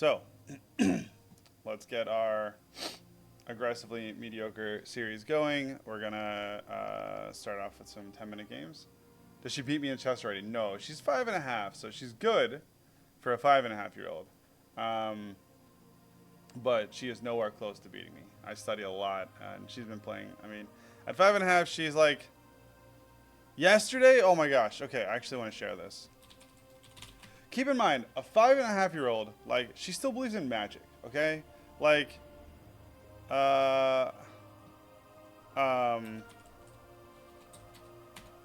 So, let's get our aggressively mediocre series going. We're gonna start off with some 10-minute games. Does she beat me in chess already? No, she's 5.5, so she's good for a 5.5-year-old. But she is nowhere close to beating me. I study a lot, and she's been playing. I mean, at 5.5, she's like yesterday. Oh my gosh. Okay, I actually want to share this. Keep in mind, a 5.5-year-old, like, she still believes in magic. Okay, like,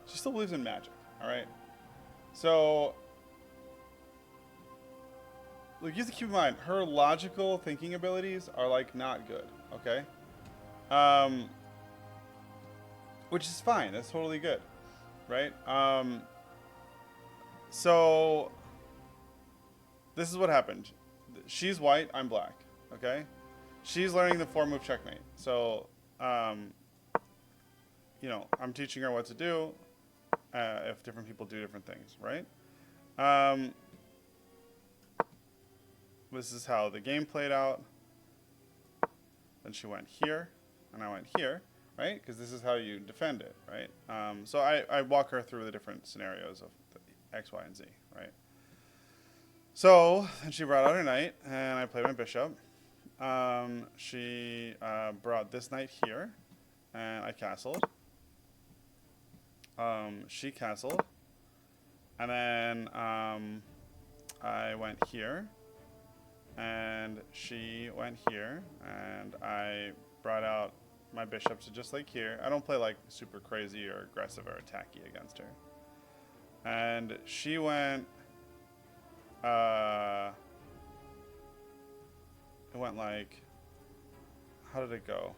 she still believes in magic. All right, so like, you have to keep in mind her logical thinking abilities are like not good. Okay, which is fine. That's totally good, right? So this is what happened. She's white. I'm black. Okay, she's learning the 4-move checkmate. So, I'm teaching her what to do if different people do different things, right? This is how the game played out. Then she went here, and I went here, right? Because this is how you defend it, right? So I walk her through the different scenarios of the X, Y, and Z, right? So then she brought out her knight, and I played my bishop. She brought this knight here, and I castled. She castled, and then I went here, and she went here, and I brought out my bishop to just like here. I don't play like super crazy or aggressive or attacky against her. And she went, it went like, how did it go?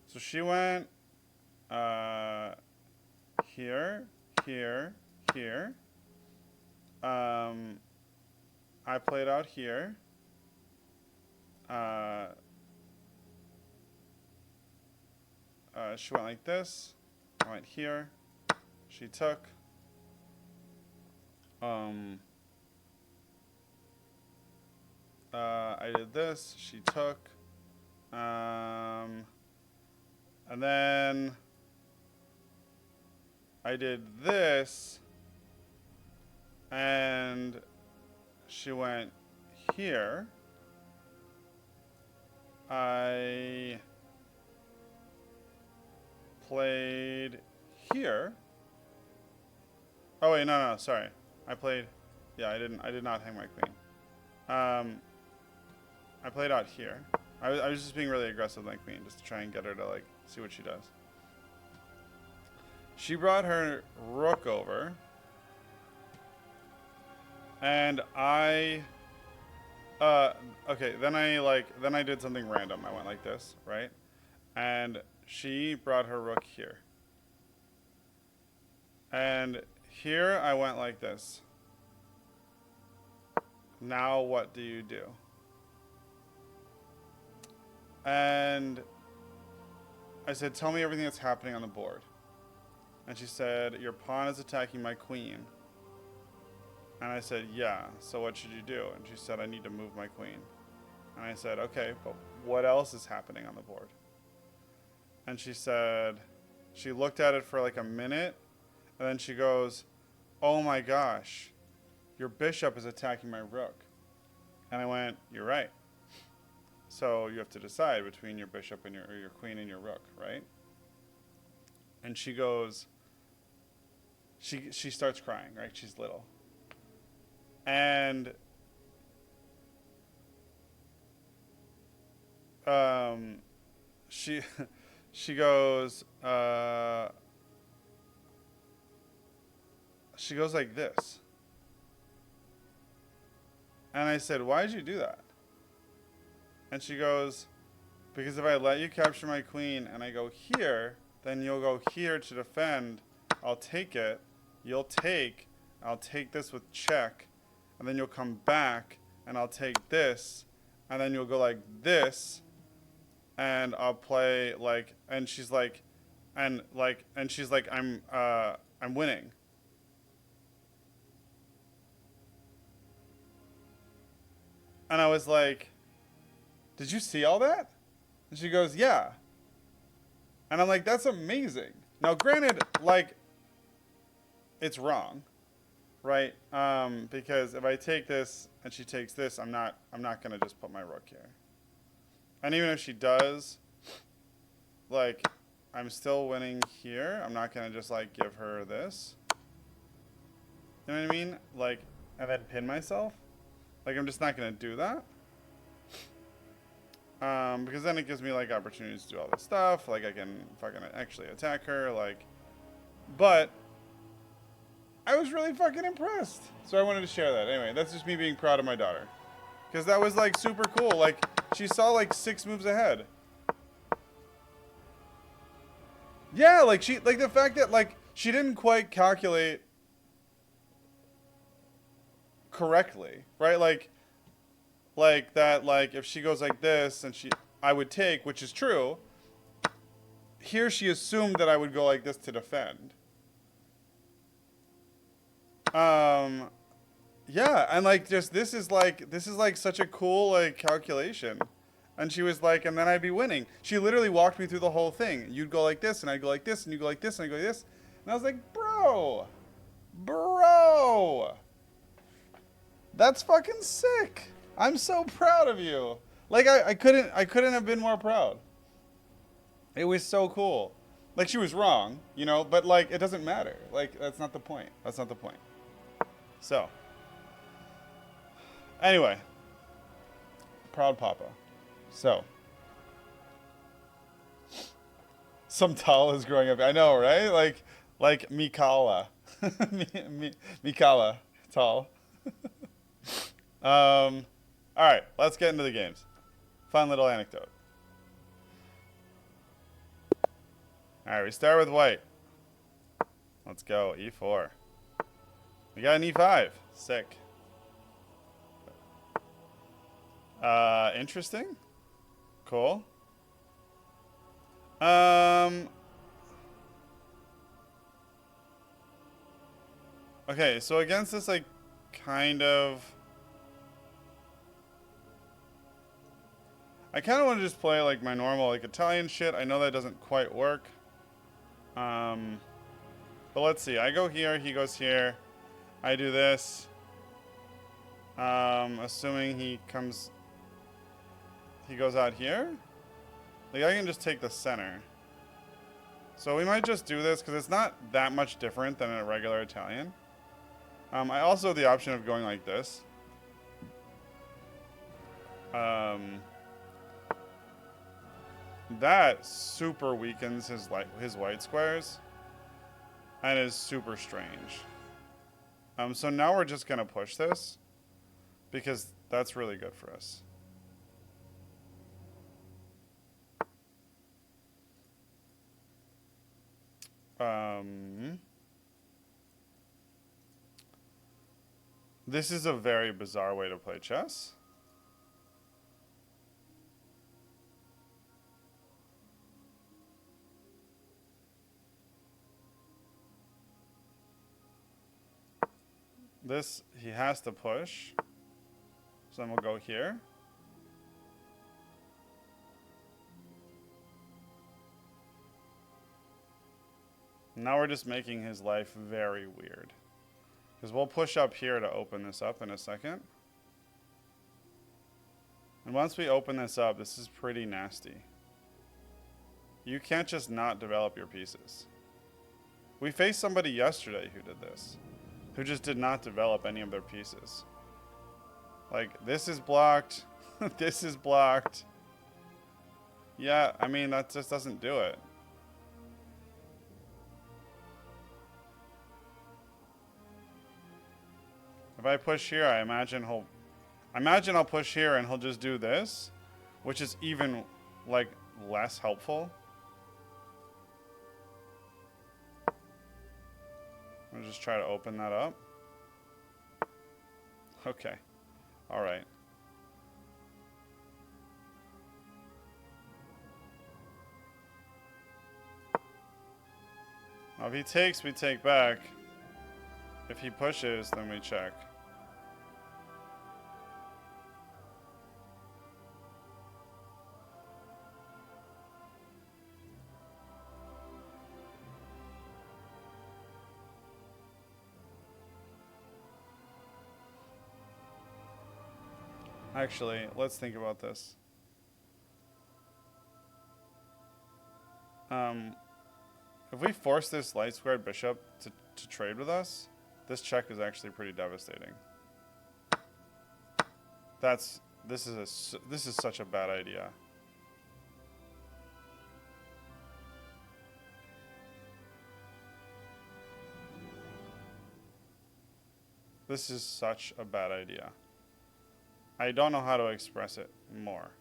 So she went here, here, here. I played out here. She went like this. I went here. She took. I did this. She took. And then I did this, and she went here. I played here. Oh wait, no, sorry. I played. Yeah, I did not hang my queen. I played out here. I was just being really aggressive with my queen, just to try and get her to like see what she does. She brought her rook over, and I. Okay, then I did something random. I went like this, right? And she brought her rook here. And here I went like this. Now what do you do? And I said, tell me everything that's happening on the board. And she said, your pawn is attacking my queen. And I said, yeah, so what should you do? And she said, I need to move my queen. And I said, okay, but what else is happening on the board? And she said, she looked at it for like a minute, and then she goes, oh my gosh, your bishop is attacking my rook. And I went, you're right. So you have to decide between your bishop and your queen and your rook, right? And she goes, she starts crying, right? She's little. And she she goes like this. And I said, why did you do that? And she goes, because if I let you capture my queen and I go here, then you'll go here to defend. I'll take it. You'll take. I'll take this with check. And then you'll come back and I'll take this. And then you'll go like this. And I'll play like, and she's like, I'm winning. And I was like, did you see all that? And she goes, yeah. And I'm like, that's amazing. Now, granted, like, it's wrong, right? Because if I take this and she takes this, I'm not gonna just put my rook here. And even if she does, like, I'm still winning here. I'm not gonna just like give her this. You know what I mean? Like, and then pin myself. Like, I'm just not gonna do that. Because then it gives me like opportunities to do all this stuff. Like, I can fucking actually attack her. Like, but I was really fucking impressed. So I wanted to share that. Anyway, that's just me being proud of my daughter. Because that was like super cool. Like, she saw like 6 moves ahead. Yeah, like the fact that like she didn't quite calculate correctly, right? Like that, like if she goes like this and I would take, which is true. Here she assumed that I would go like this to defend. Yeah, and like just this is like such a cool like calculation. And she was like, and then I'd be winning. She literally walked me through the whole thing. You'd go like this, and I'd go like this, and you go like this, and I'd go like this. And I was like, bro, that's fucking sick. I'm so proud of you. Like I couldn't have been more proud. It was so cool. Like, she was wrong, you know, but like it doesn't matter. Like, that's not the point. That's not the point. So, anyway, proud papa. So, some tall is growing up. I know, right? Like Mikala, Mikala, tall. All right, let's get into the games. Fun little anecdote. All right, we start with white. Let's go, e4. We got an e5. Sick. Interesting. Cool. Okay, so against this, like, kind of... I kind of want to just play, like, my normal, like, Italian shit. I know that doesn't quite work. But let's see. I go here, he goes here. I do this. Assuming he goes out here. Like, I can just take the center. So we might just do this, because it's not that much different than a regular Italian. I also have the option of going like this. That super weakens his white squares. And is super strange. So now we're just going to push this. Because that's really good for us. This is a very bizarre way to play chess. This, he has to push. So then we'll go here. Now we're just making his life very weird. Because we'll push up here to open this up in a second. And once we open this up, this is pretty nasty. You can't just not develop your pieces. We faced somebody yesterday who did this. Who just did not develop any of their pieces. Like, this is blocked. This is blocked. Yeah, I mean, that just doesn't do it. If I push here, I imagine I'll push here and he'll just do this, which is even, like, less helpful. I'll just try to open that up. Okay. All right. Now, if he takes, we take back. If he pushes, then we check. Actually, let's think about this. If we force this light squared bishop to trade with us, this check is actually pretty devastating. This is such a bad idea. This is such a bad idea. I don't know how to express it more.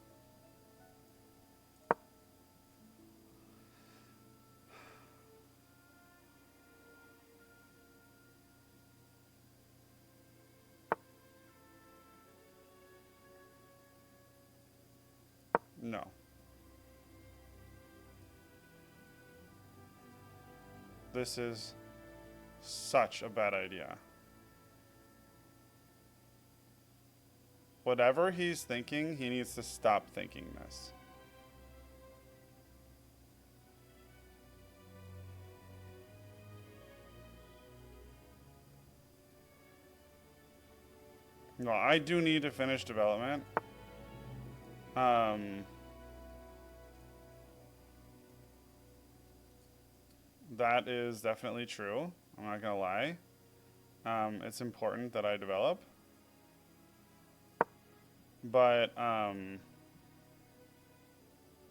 No. This is such a bad idea. Whatever he's thinking, he needs to stop thinking this. Well, I do need to finish development. That is definitely true. I'm not gonna lie. It's important that I develop. But,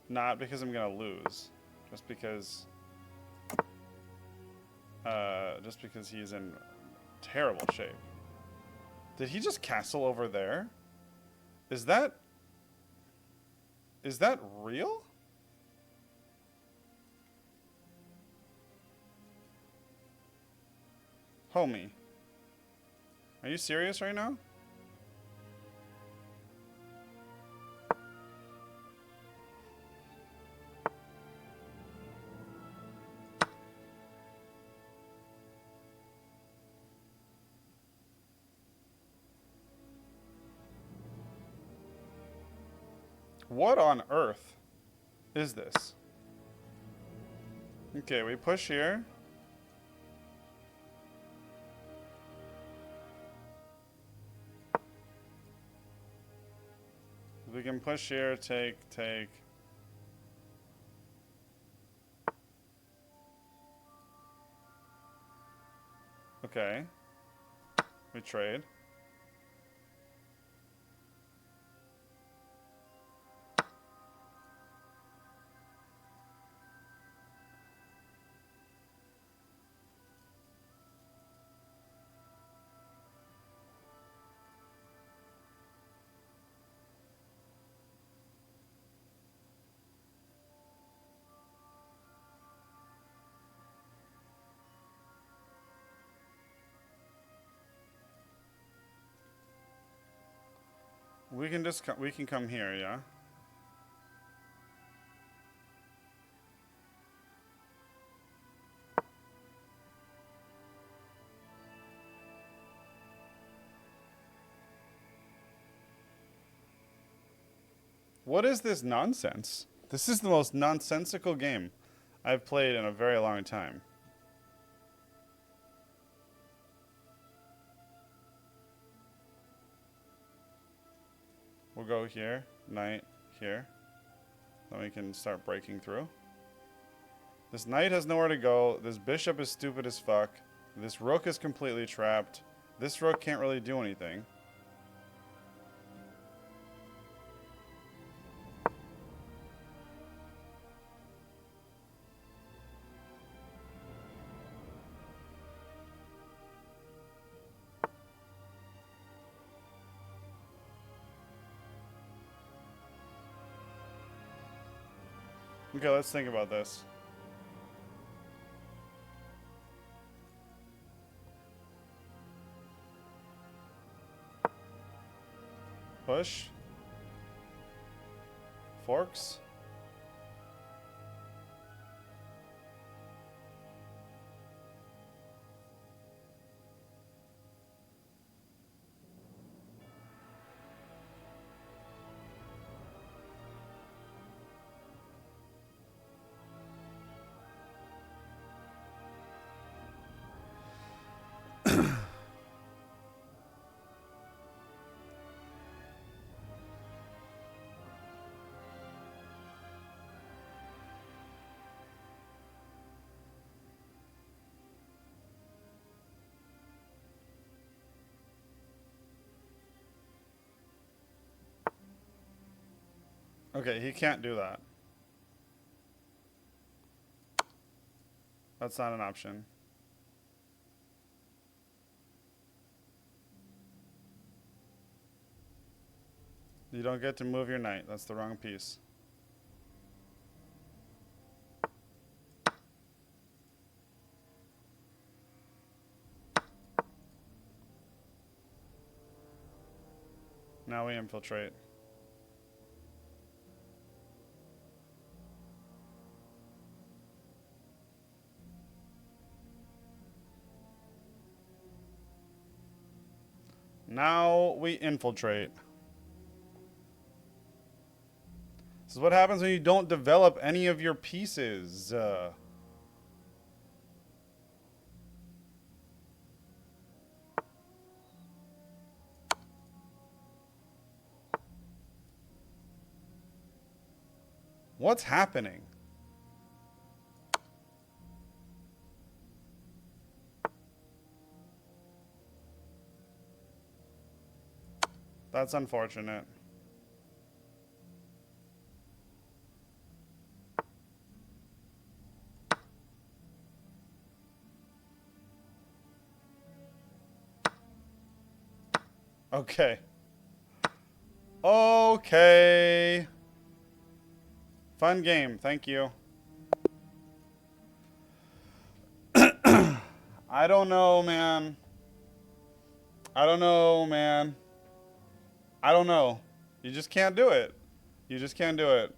not because I'm gonna lose. Just because he's in terrible shape. Did he just castle over there? Is that real? Homie. Are you serious right now? What on earth is this? Okay, we push here. We can push here, take. Okay. We trade. We can just we can come here, yeah. What is this nonsense? This is the most nonsensical game I've played in a very long time. We'll go here, knight here. Then we can start breaking through. This knight has nowhere to go. This bishop is stupid as fuck. This rook is completely trapped. This rook can't really do anything. Okay, let's think about this. Push. Forks. Okay, he can't do that. That's not an option. You don't get to move your knight. That's the wrong piece. Now we infiltrate. Now we infiltrate. This is what happens when you don't develop any of your pieces. What's happening? That's unfortunate. Okay. Okay. Fun game. Thank you. I don't know, man. I don't know, man. I don't know. You just can't do it. You just can't do it.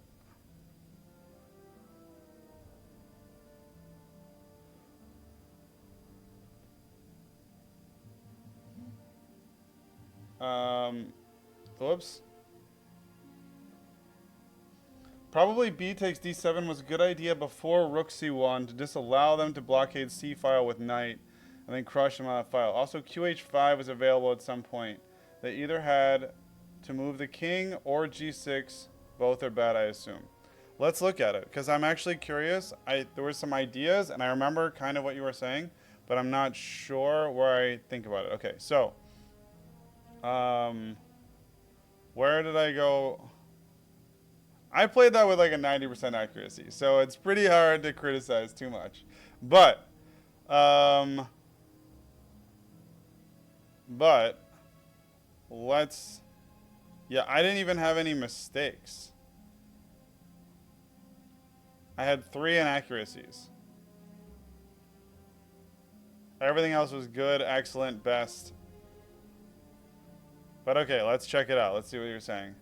Whoops. Probably B takes D7 was a good idea before Rook C1 to disallow them to blockade C file with knight and then crush them on that file. Also, QH5 was available at some point. They either had to move the king or G6. Both are bad, I assume. Let's look at it, because I'm actually curious. There were some ideas, and I remember kind of what you were saying, but I'm not sure where I think about it. Okay, so where did I go? I played that with like a 90% accuracy, so it's pretty hard to criticize too much. But let's, yeah, I didn't even have any mistakes. I had 3 inaccuracies. Everything else was good, excellent, best. But okay, let's check it out. Let's see what you're saying.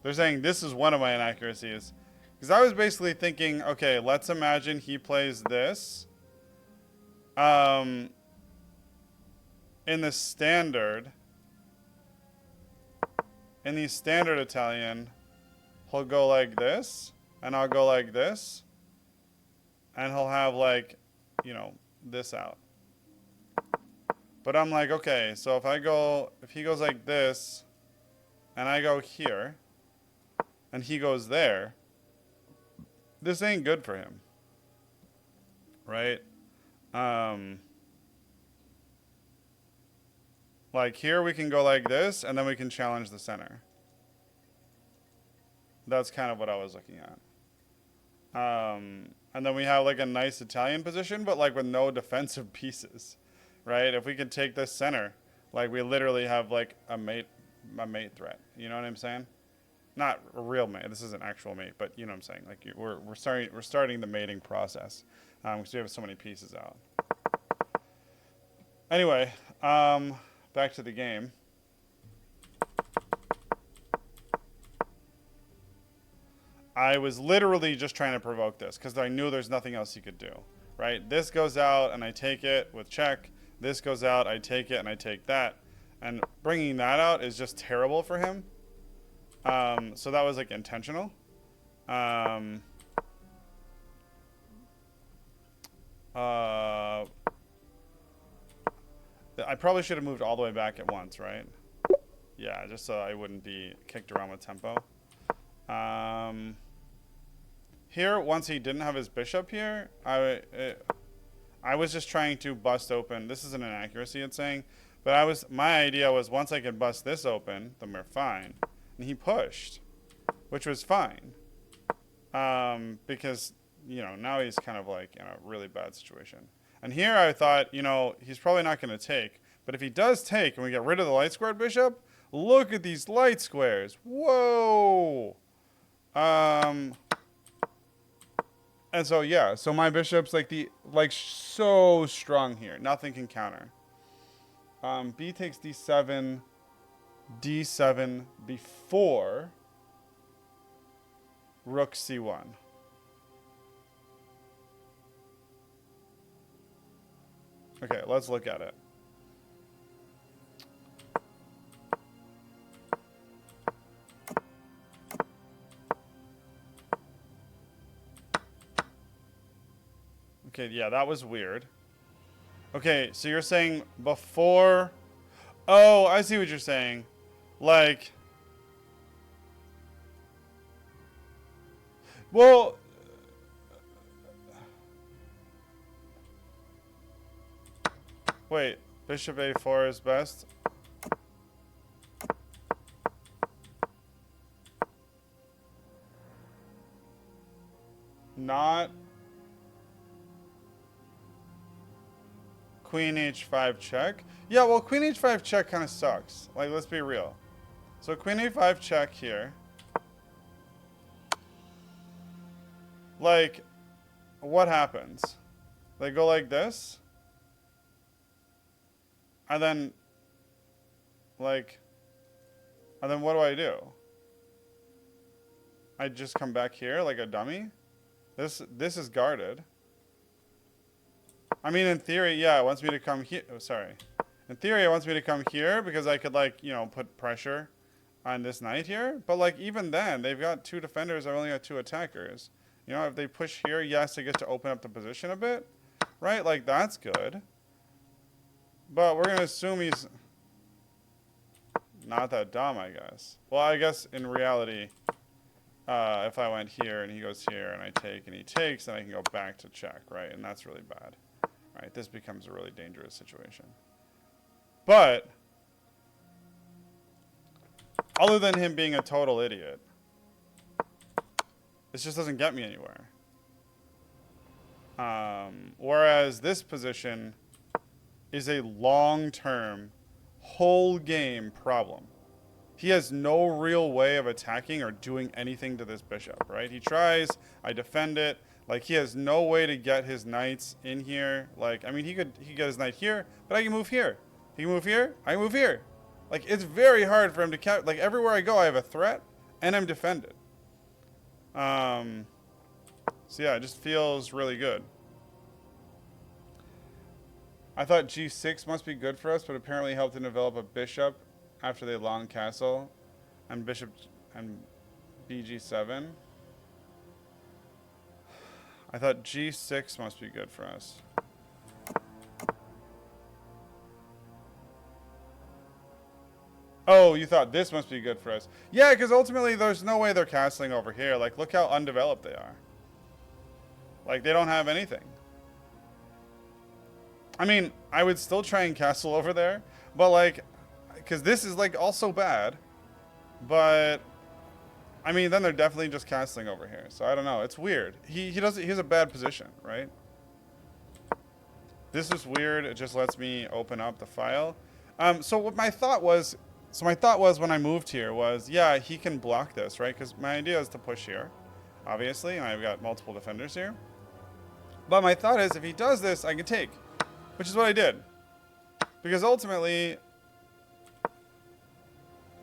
They're saying this is one of my inaccuracies. Because I was basically thinking, okay, let's imagine he plays this. In the standard, Italian, he'll go like this, and I'll go like this, and he'll have like, you know, this out. But I'm like, okay, so if he goes like this, and I go here, and he goes there, this ain't good for him, right? Like here we can go like this, and then we can challenge the center. That's kind of what I was looking at. And then we have like a nice Italian position, but like with no defensive pieces, right? If we could take this center, like we literally have like a mate threat. You know what I'm saying? Not a real mate. This isn't actual mate, but you know what I'm saying. Like we're starting the mating process because we have so many pieces out. Anyway, back to the game. I was literally just trying to provoke this because I knew there's nothing else he could do, right? This goes out and I take it with check. This goes out, I take it and I take that. And bringing that out is just terrible for him. So that was like intentional. I probably should have moved all the way back at once, right? Yeah, just so I wouldn't be kicked around with tempo. Here, once he didn't have his bishop here, I was just trying to bust open. This isn't an accuracy, it's saying. But my idea was once I could bust this open, then we're fine. And he pushed, which was fine. Because, you know, now he's kind of like in a really bad situation. And here I thought, you know, he's probably not going to take. But if he does take and we get rid of the light squared bishop, look at these light squares. Whoa! And so, yeah. So my bishop's so strong here. Nothing can counter. B takes D7. D7 before Rook C1. Okay, let's look at it. Okay, yeah, that was weird. Okay, so you're saying before... Oh, I see what you're saying. Like... Well... Wait, bishop A4 is best? Not... Queen H5 check? Yeah, well, Queen H5 check kind of sucks. Like, let's be real. So Queen A5 check here. Like, what happens? They go like this. And then, like, and then what do I do? I just come back here like a dummy? This is guarded. I mean, in theory, yeah, it wants me to come here. Oh, sorry. In theory, it wants me to come here because I could, like, you know, put pressure on this knight here. But, like, even then, they've got two defenders. I've only got two attackers. You know, if they push here, yes, they get to open up the position a bit. Right? Like, that's good. But we're going to assume he's not that dumb, I guess. Well, I guess in reality, if I went here and he goes here and I take and he takes, then I can go back to check, right? And that's really bad. Right? This becomes a really dangerous situation. But, other than him being a total idiot, this just doesn't get me anywhere. Whereas this position is a long-term, whole game problem. He has no real way of attacking or doing anything to this bishop, right? He tries, I defend it. Like, he has no way to get his knights in here. Like, I mean, he could get his knight here, but I can move here. He can move here, I can move here. Like, it's very hard for him to like, everywhere I go, I have a threat, and I'm defended. So yeah, it just feels really good. I thought G6 must be good for us, but apparently helped to develop a bishop after they long castle, and bishop and BG7. I thought G6 must be good for us. Oh, you thought this must be good for us. Yeah, because ultimately there's no way they're castling over here. Like, look how undeveloped they are. Like, they don't have anything. I mean, I would still try and castle over there, but like, because this is like also bad, but I mean, then they're definitely just castling over here. So I don't know. It's weird. He has a bad position, right? This is weird. It just lets me open up the file. So what my thought was, when I moved here was, yeah, he can block this, right? Because my idea is to push here, obviously, and I've got multiple defenders here. But my thought is, if he does this, I can take, which is what I did. Because ultimately,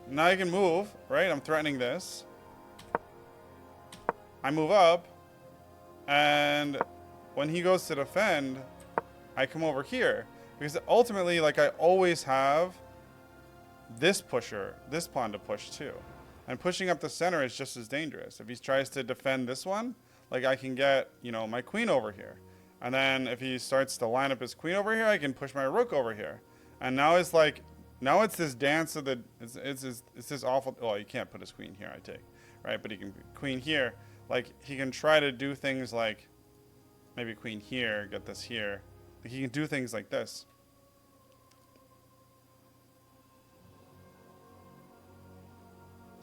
now I can move, right? I'm threatening this. I move up, and when he goes to defend, I come over here. Because ultimately, like, I always have this pusher, this pawn to push too. And pushing up the center is just as dangerous. If he tries to defend this one, like, I can get, you know, my queen over here. And then if he starts to line up his queen over here, I can push my rook over here. And now it's like, now it's this dance of the, it's this awful, well, you can't put his queen here, I take, right? But he can queen here. Like, he can try to do things like, maybe queen here, get this here. Like, he can do things like this.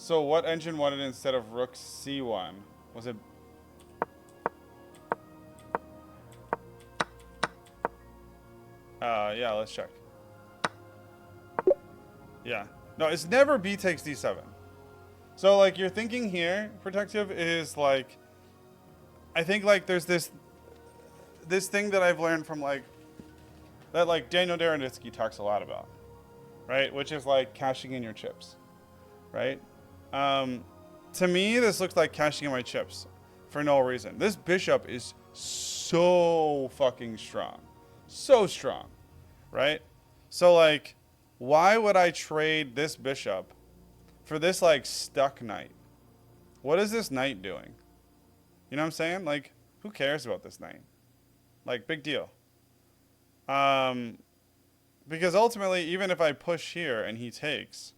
So what engine wanted instead of rook c1? Was it... yeah, let's check. Yeah. No, it's never b takes d7. So, like, your thinking here, Protective, is, like... I think, like, there's this thing that I've learned from, like... That, like, Daniel Darenditsky talks a lot about. Right? Which is, like, cashing in your chips. Right? To me, this looks like cashing in my chips. For no reason. This bishop is so fucking strong. So strong. Right? So, like, why would I trade this bishop for this, like, stuck knight? What is this knight doing? You know what I'm saying? Like, who cares about this knight? Like, big deal. Because ultimately, even if I push here and he takes,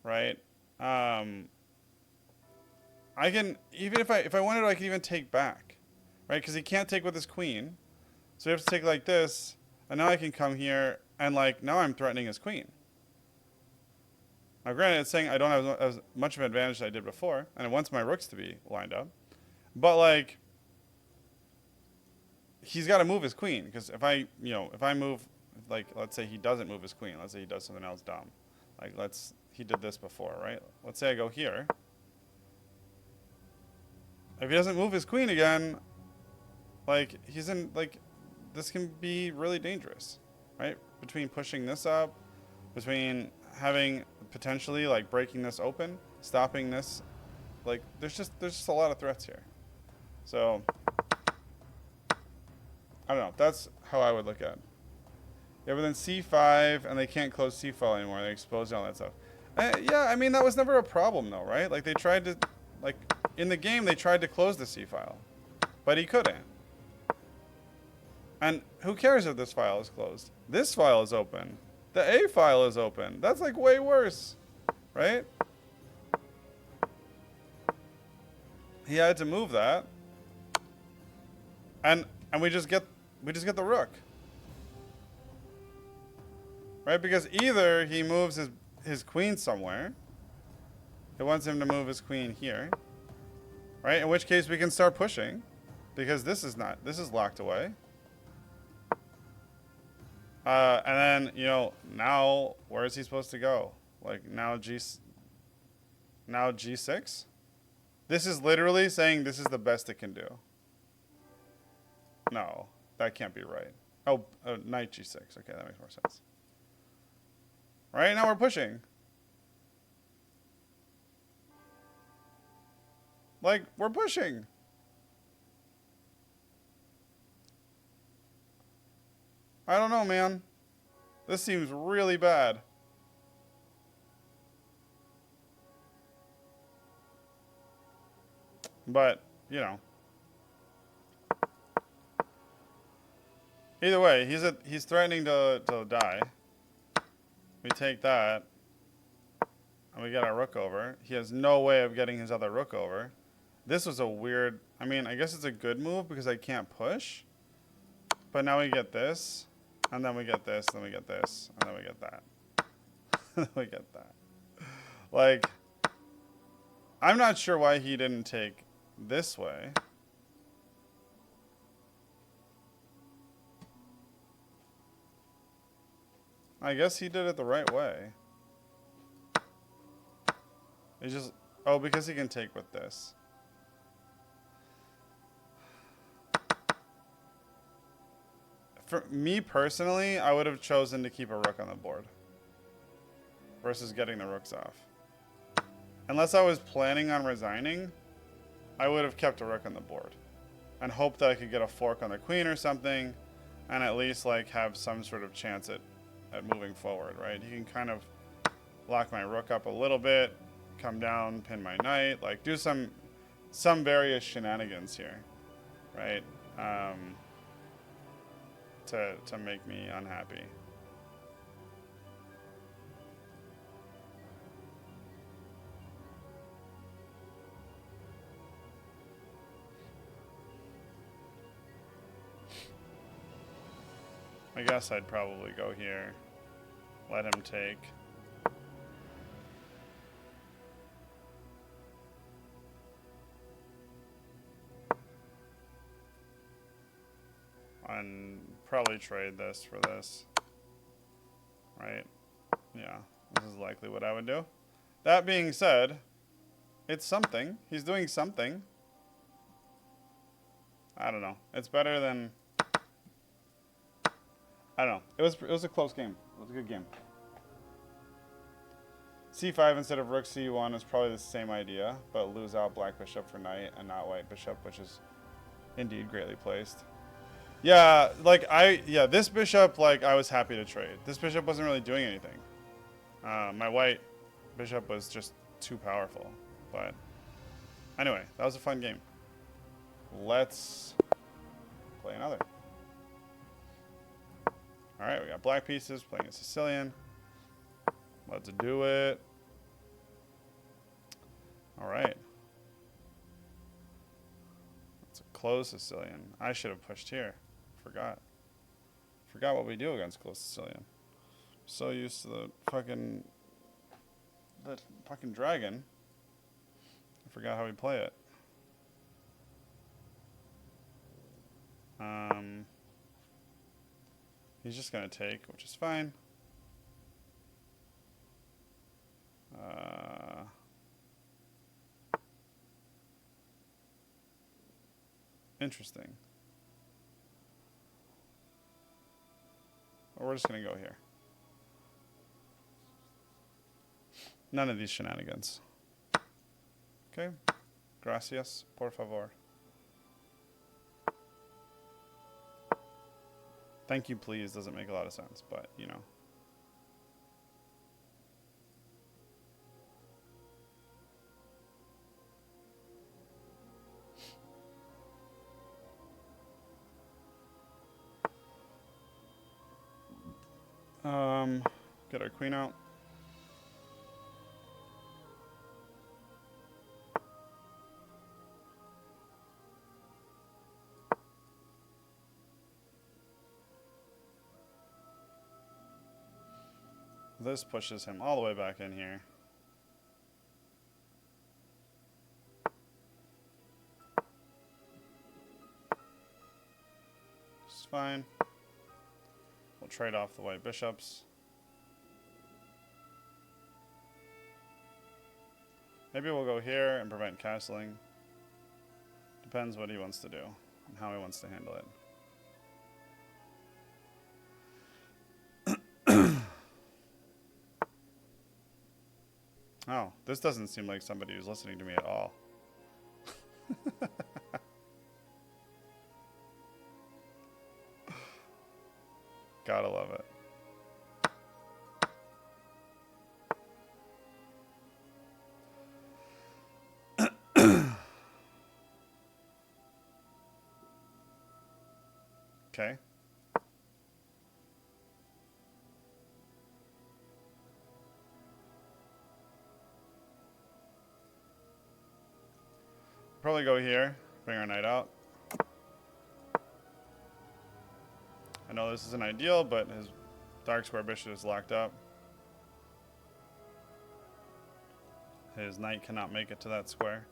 right? I can, even if I wanted to, I could even take back, right? Because he can't take with his queen. So you have to take like this, and now I can come here, and like, now I'm threatening his queen. Now granted, it's saying I don't have as much of an advantage as I did before, and it wants my rooks to be lined up. But like, he's got to move his queen, because if I move, like, let's say he doesn't move his queen, let's say he does something else dumb. Like, he did this before, right? Let's say I go here. If he doesn't move his queen again, like, he's in, like, this can be really dangerous, right? Between pushing this up, between having potentially, like, breaking this open, stopping this, like, there's just a lot of threats here. So, I don't know. That's how I would look at it. Yeah, but then c5, and they can't close c file anymore. They exposed all that stuff. Yeah, I mean, that was never a problem, though, right? Like, they tried to, like, in the game, they tried to close the c file. But he couldn't. And who cares if this file is closed? This file is open. The A file is open. That's, like, way worse, right? He had to move that. And we just get the rook. Right? Because either he moves his queen somewhere. It wants him to move his queen here. Right? In which case we can start pushing. Because this is locked away. And then, you know, now where is he supposed to go? Like now G6? This is literally saying this is the best it can do. No, that can't be right. Oh, knight G6. Okay, that makes more sense. Right, now we're pushing. Like, we're pushing. I don't know, man. This seems really bad. But, you know. Either way, he's threatening to die. We take that. And we get our rook over. He has no way of getting his other rook over. This was a weird... I mean, I guess it's a good move because I can't push. But now we get this. And then we get this. Then we get this. And then we get that. Then we get that. Like... I'm not sure why he didn't take this way. I guess he did it the right way. He just... Oh, because he can take with this. For me personally, I would have chosen to keep a rook on the board. Versus getting the rooks off. Unless I was planning on resigning, I would have kept a rook on the board. And hoped that I could get a fork on the queen or something. And at least, like, have some sort of chance at moving forward, right? He can kind of lock my rook up a little bit, come down, pin my knight, like do some various shenanigans here, right? To make me unhappy. I guess I'd probably go here, let him take. and probably trade this for this. Right? Yeah, this is likely what I would do. That being said, it's something. He's doing something. I don't know. It's better than... I don't know. It was a close game. It was a good game. C5 instead of rook C1 is probably the same idea, but lose out black bishop for knight and not white bishop, which is indeed greatly placed. Yeah, this bishop, I was happy to trade. This bishop wasn't really doing anything. My white bishop was just too powerful. But anyway, that was a fun game. Let's play another. Alright, we got black pieces playing a Sicilian. Let's do it. Alright. It's a closed Sicilian. I should have pushed here. Forgot what we do against closed Sicilian. So used to the fucking dragon. I forgot how we play it. He's just gonna take, which is fine. Interesting. Or we're just gonna go here. None of these shenanigans. Okay. Gracias, por favor. Thank you, please doesn't make a lot of sense, but you know. Get our queen out. This pushes him all the way back in here. It's fine. We'll trade off the white bishops. Maybe we'll go here and prevent castling. Depends what he wants to do and how he wants to handle it. Oh, this doesn't seem like somebody who's listening to me at all. Gotta love it. Okay. Probably go here, bring our knight out. I know this isn't ideal, but his dark square bishop is locked up. His knight cannot make it to that square.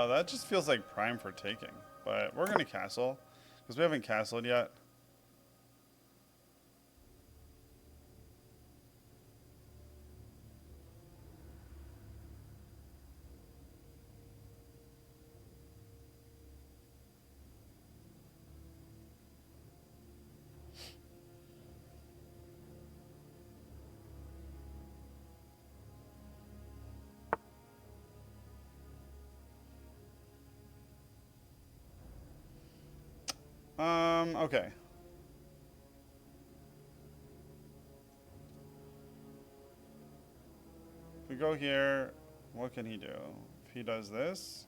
That just feels like prime for taking, but we're gonna castle because we haven't castled yet. Okay. we go here, what can he do? If he does this,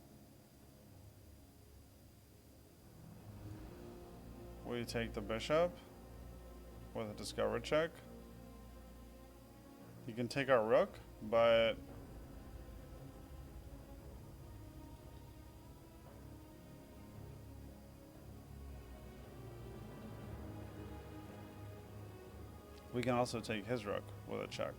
we take the bishop with a discover check. He can take our rook, but we can also take his rook with a check.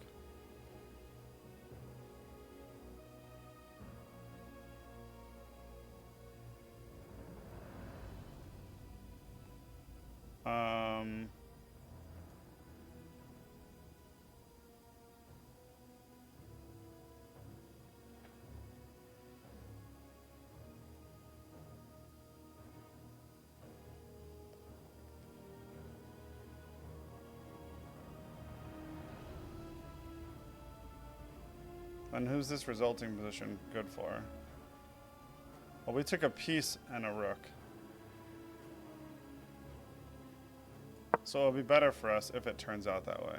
And who's this resulting position good for? Well, we took a piece and a rook. So it'll be better for us if it turns out that way.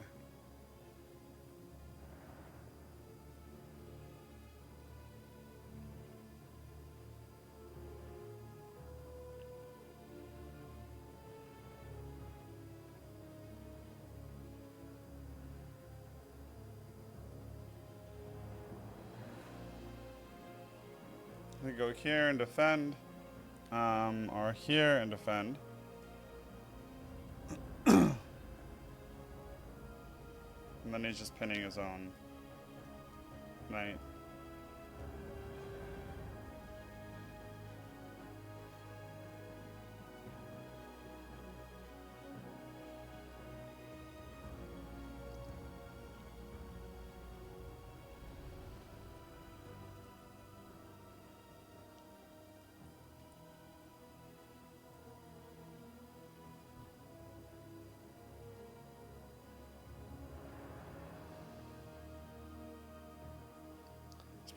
We go here and defend, or here and defend. And then he's just pinning his own knight.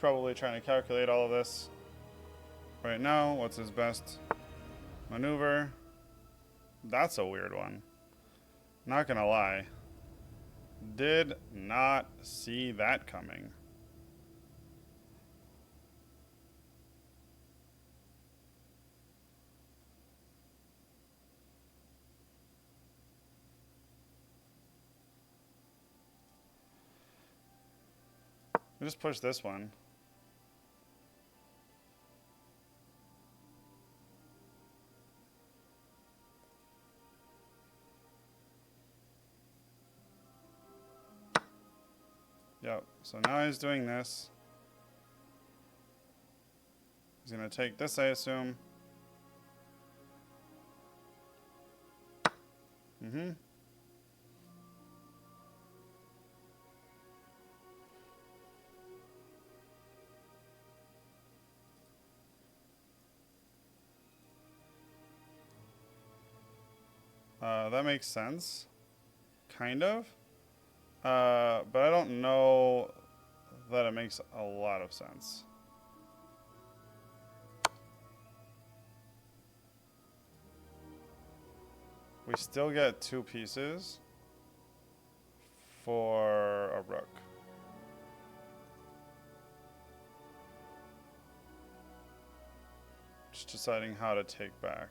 Probably trying to calculate all of this right now. What's his best maneuver? That's a weird one. Not gonna lie. Did not see that coming. We just push this one. Yep, so now he's doing this. He's gonna take this, I assume. That makes sense. Kind of. But I don't know that it makes a lot of sense. We still get 2 pieces for a rook. Just deciding how to take back.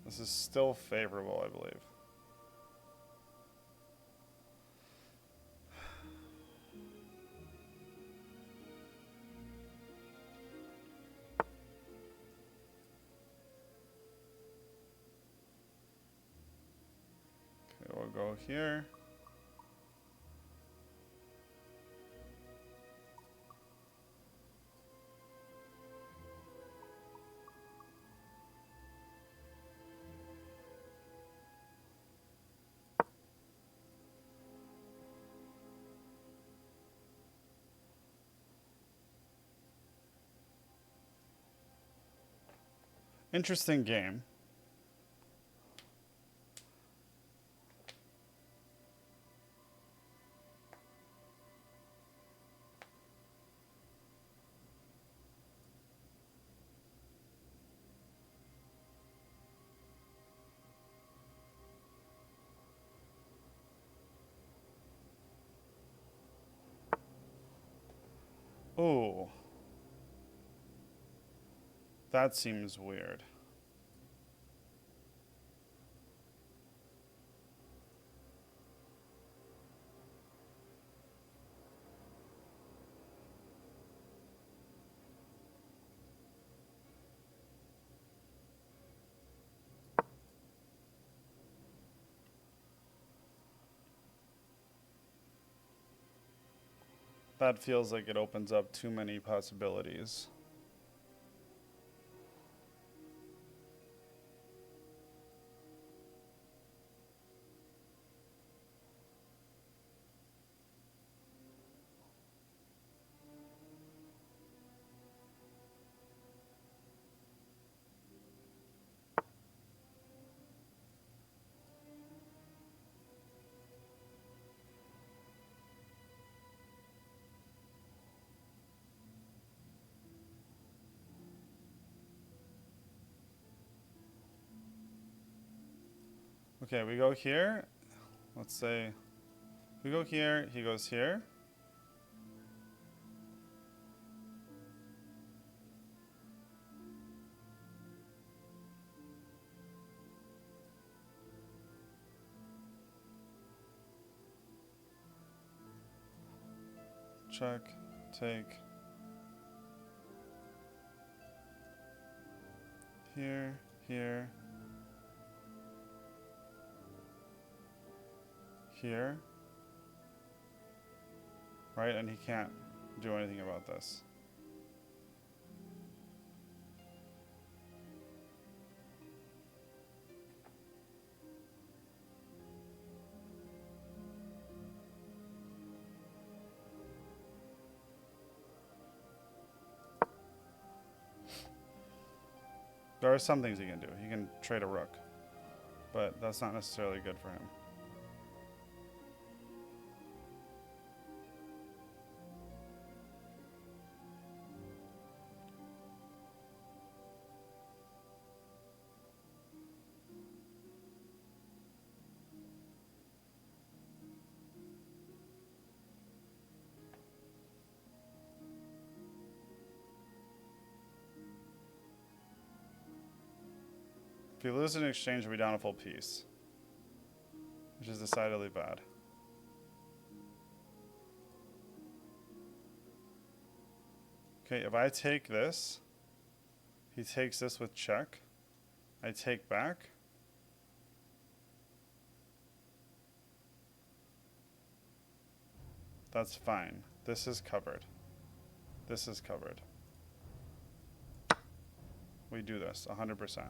This is still favorable, I believe. Okay, we'll go here. Interesting game. Oh, that seems weird. That feels like it opens up too many possibilities. Okay, we go here. Let's say we go here, he goes here. Check, take. Here, here. Here. Right, and he can't do anything about this. There are some things he can do. He can trade a rook, but that's not necessarily good for him. If you lose an exchange, we down a full piece, which is decidedly bad. Okay, if I take this, he takes this with check. I take back. That's fine. This is covered. This is covered. We do this 100%.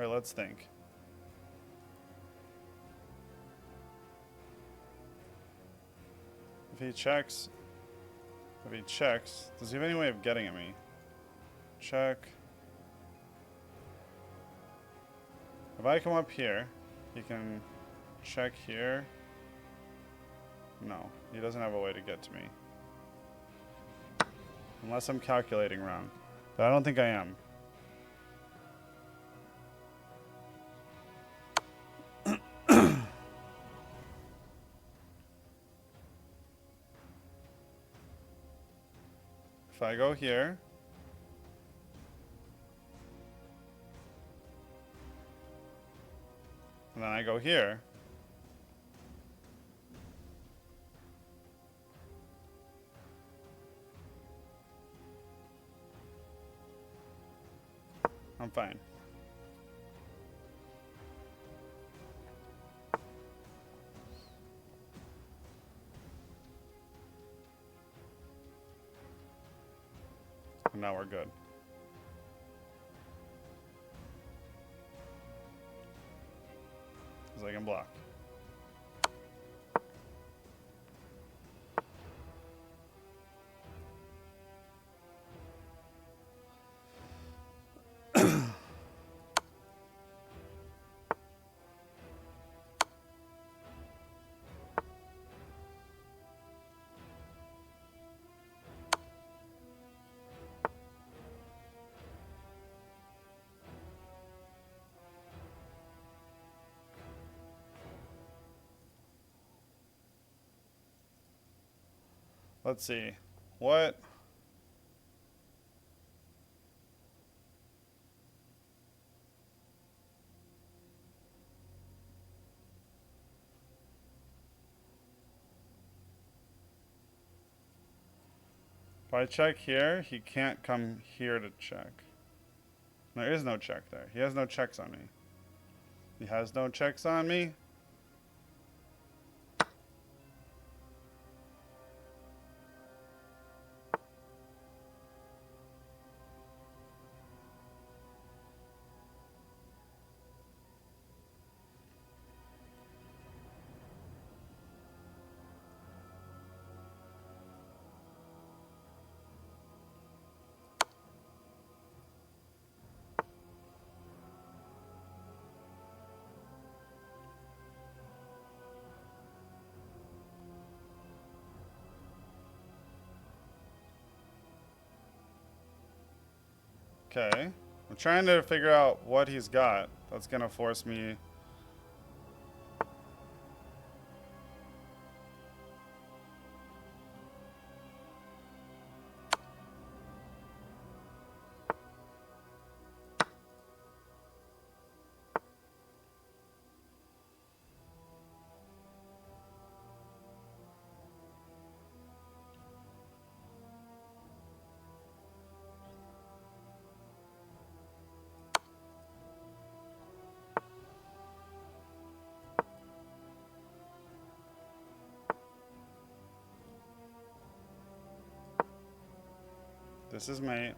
All right, let's think. If he checks, does he have any way of getting at me? Check. If I come up here, he can check here. No, he doesn't have a way to get to me. Unless I'm calculating wrong. But I don't think I am. If I go here, and then I go here, I'm fine. And now we're good. Because I can block. Let's see. What? If I check here, he can't come here to check. There is no check there. He has no checks on me. He has no checks on me. Okay. I'm trying to figure out what he's got. That's going to force me. This is mate.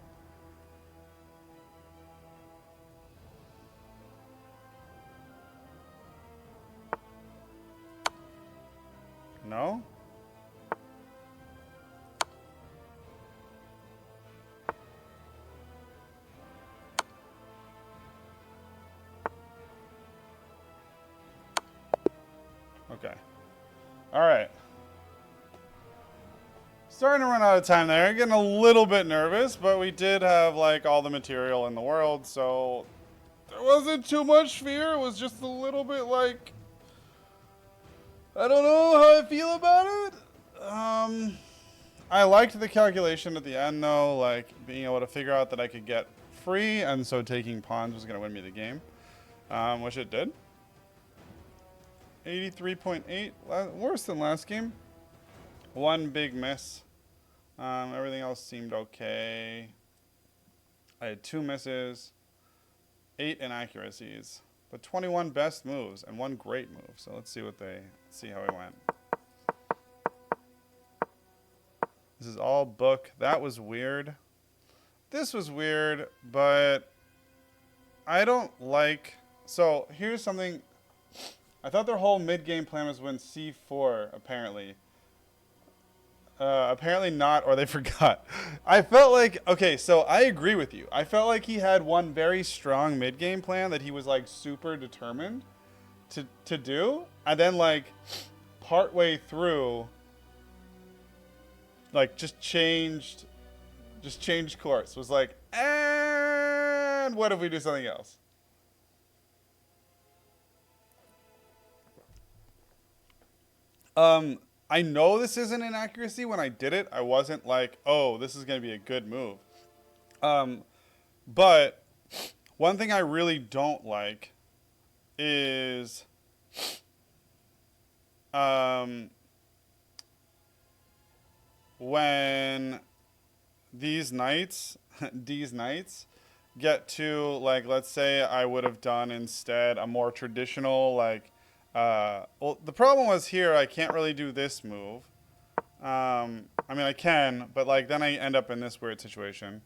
No? Okay. All right. Starting to run out of time there. Getting a little bit nervous, but we did have like all the material in the world, so there wasn't too much fear. It was just a little bit like, I don't know how I feel about it. I liked the calculation at the end though, like being able to figure out that I could get free, and so taking pawns was going to win me the game, which it did. 83.8, worse than last game. One big miss. Everything else seemed okay. I had 2 misses, 8 inaccuracies, but 21 best moves and 1 great move. So let's see how we went. This is all book. That was weird. This was weird, but I don't like. So here's something. I thought their whole mid-game plan was win C4, apparently. Apparently not, or they forgot. I felt like, okay, so I agree with you. I felt like he had one very strong mid-game plan that he was like super determined to do. And then like partway through, like just changed course. Was like, and what if we do something else? I know this isn't an inaccuracy. When I did it, I wasn't like, oh, this is going to be a good move. But one thing I really don't like is when these knights get to, like, let's say I would have done instead a more traditional, like, well, the problem was here I can't really do this move. I mean, I can, but like then I end up in this weird situation,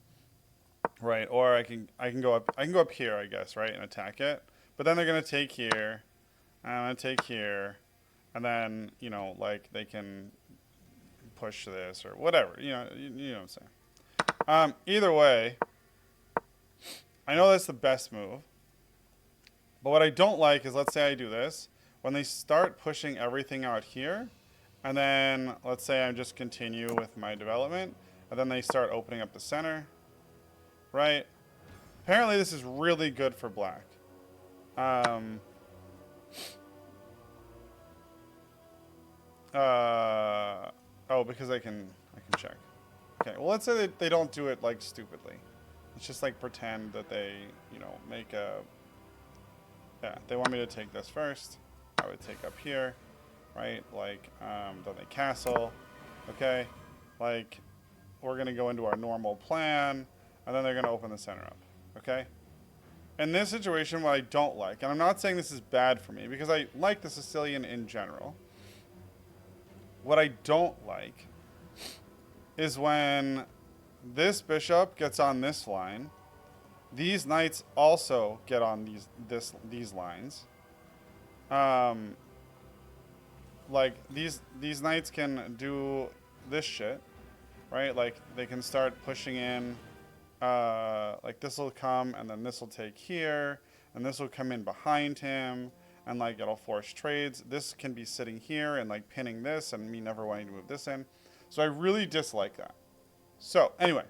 right? Or I can go up here, I guess, right, and attack it. But then they're gonna take here, and I'm gonna take here, and then you know, like they can push this or whatever. You know what I'm saying. Either way, I know that's the best move. But what I don't like is, let's say I do this. When they start pushing everything out here, and then let's say I just continue with my development, and then they start opening up the center, right? Apparently this is really good for black. Oh, because I can check. Okay, well, let's say that they don't do it, like, stupidly. Let's just, like, pretend that they, you know, make a... Yeah, they want me to take this first. I would take up here, right? Like, then they castle. Okay? Like, we're going to go into our normal plan, and then they're going to open the center up. Okay? In this situation, what I don't like, and I'm not saying this is bad for me, because I like the Sicilian in general. What I don't like is when this bishop gets on this line. These knights also get on these lines. Like these knights can do this shit, right? Like they can start pushing in. Like this will come, and then this will take here, and this will come in behind him, and like it'll force trades. This can be sitting here and like pinning this, and me never wanting to move this in. So I really dislike that. So anyway,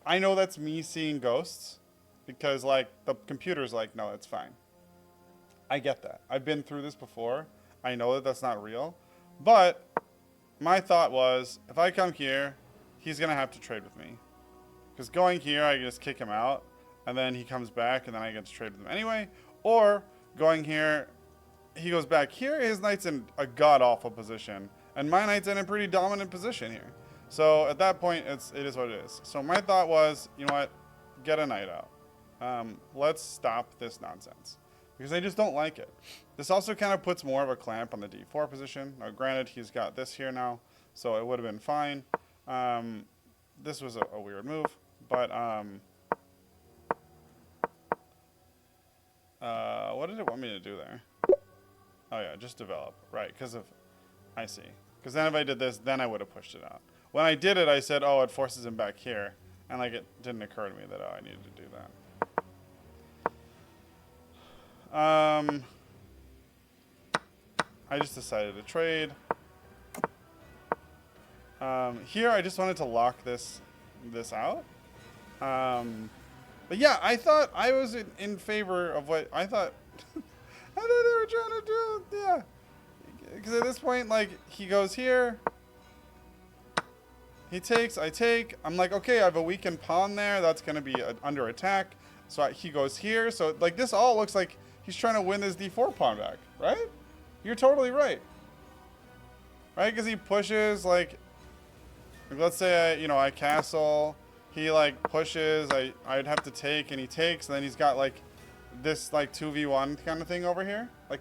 I know that's me seeing ghosts, because like the computer's like, no, it's fine. I get that. I've been through this before. I know that that's not real, but my thought was, if I come here, he's gonna have to trade with me. Because going here, I just kick him out, and then he comes back, and then I get to trade with him anyway. Or going here, he goes back here, his knight's in a god-awful position, and my knight's in a pretty dominant position here. So at that point, it is what it is. So my thought was, you know what, get a knight out. Let's stop this nonsense. Because I just don't like it. This also kind of puts more of a clamp on the d4 position. Now granted, he's got this here now, so it would have been fine. This was a weird move. But, what did it want me to do there? Oh yeah, just develop. Right, because of, I see. Because then if I did this, then I would have pushed it out. When I did it, I said, oh, it forces him back here. And like, it didn't occur to me that, oh, I needed to do that. I just decided to trade. Here, I just wanted to lock this out. But yeah, I thought I was in favor of what I thought. I thought they were trying to do. Yeah, because at this point, like he goes here, he takes, I take. I'm like, okay, I have a weakened pawn there. That's gonna be under attack. So he goes here. So like this all looks like he's trying to win this d4 pawn back, right? You're totally right. Right? Because he pushes like let's say I castle. He like pushes. I'd have to take, and he takes, and then he's got like this like 2v1 kind of thing over here. Like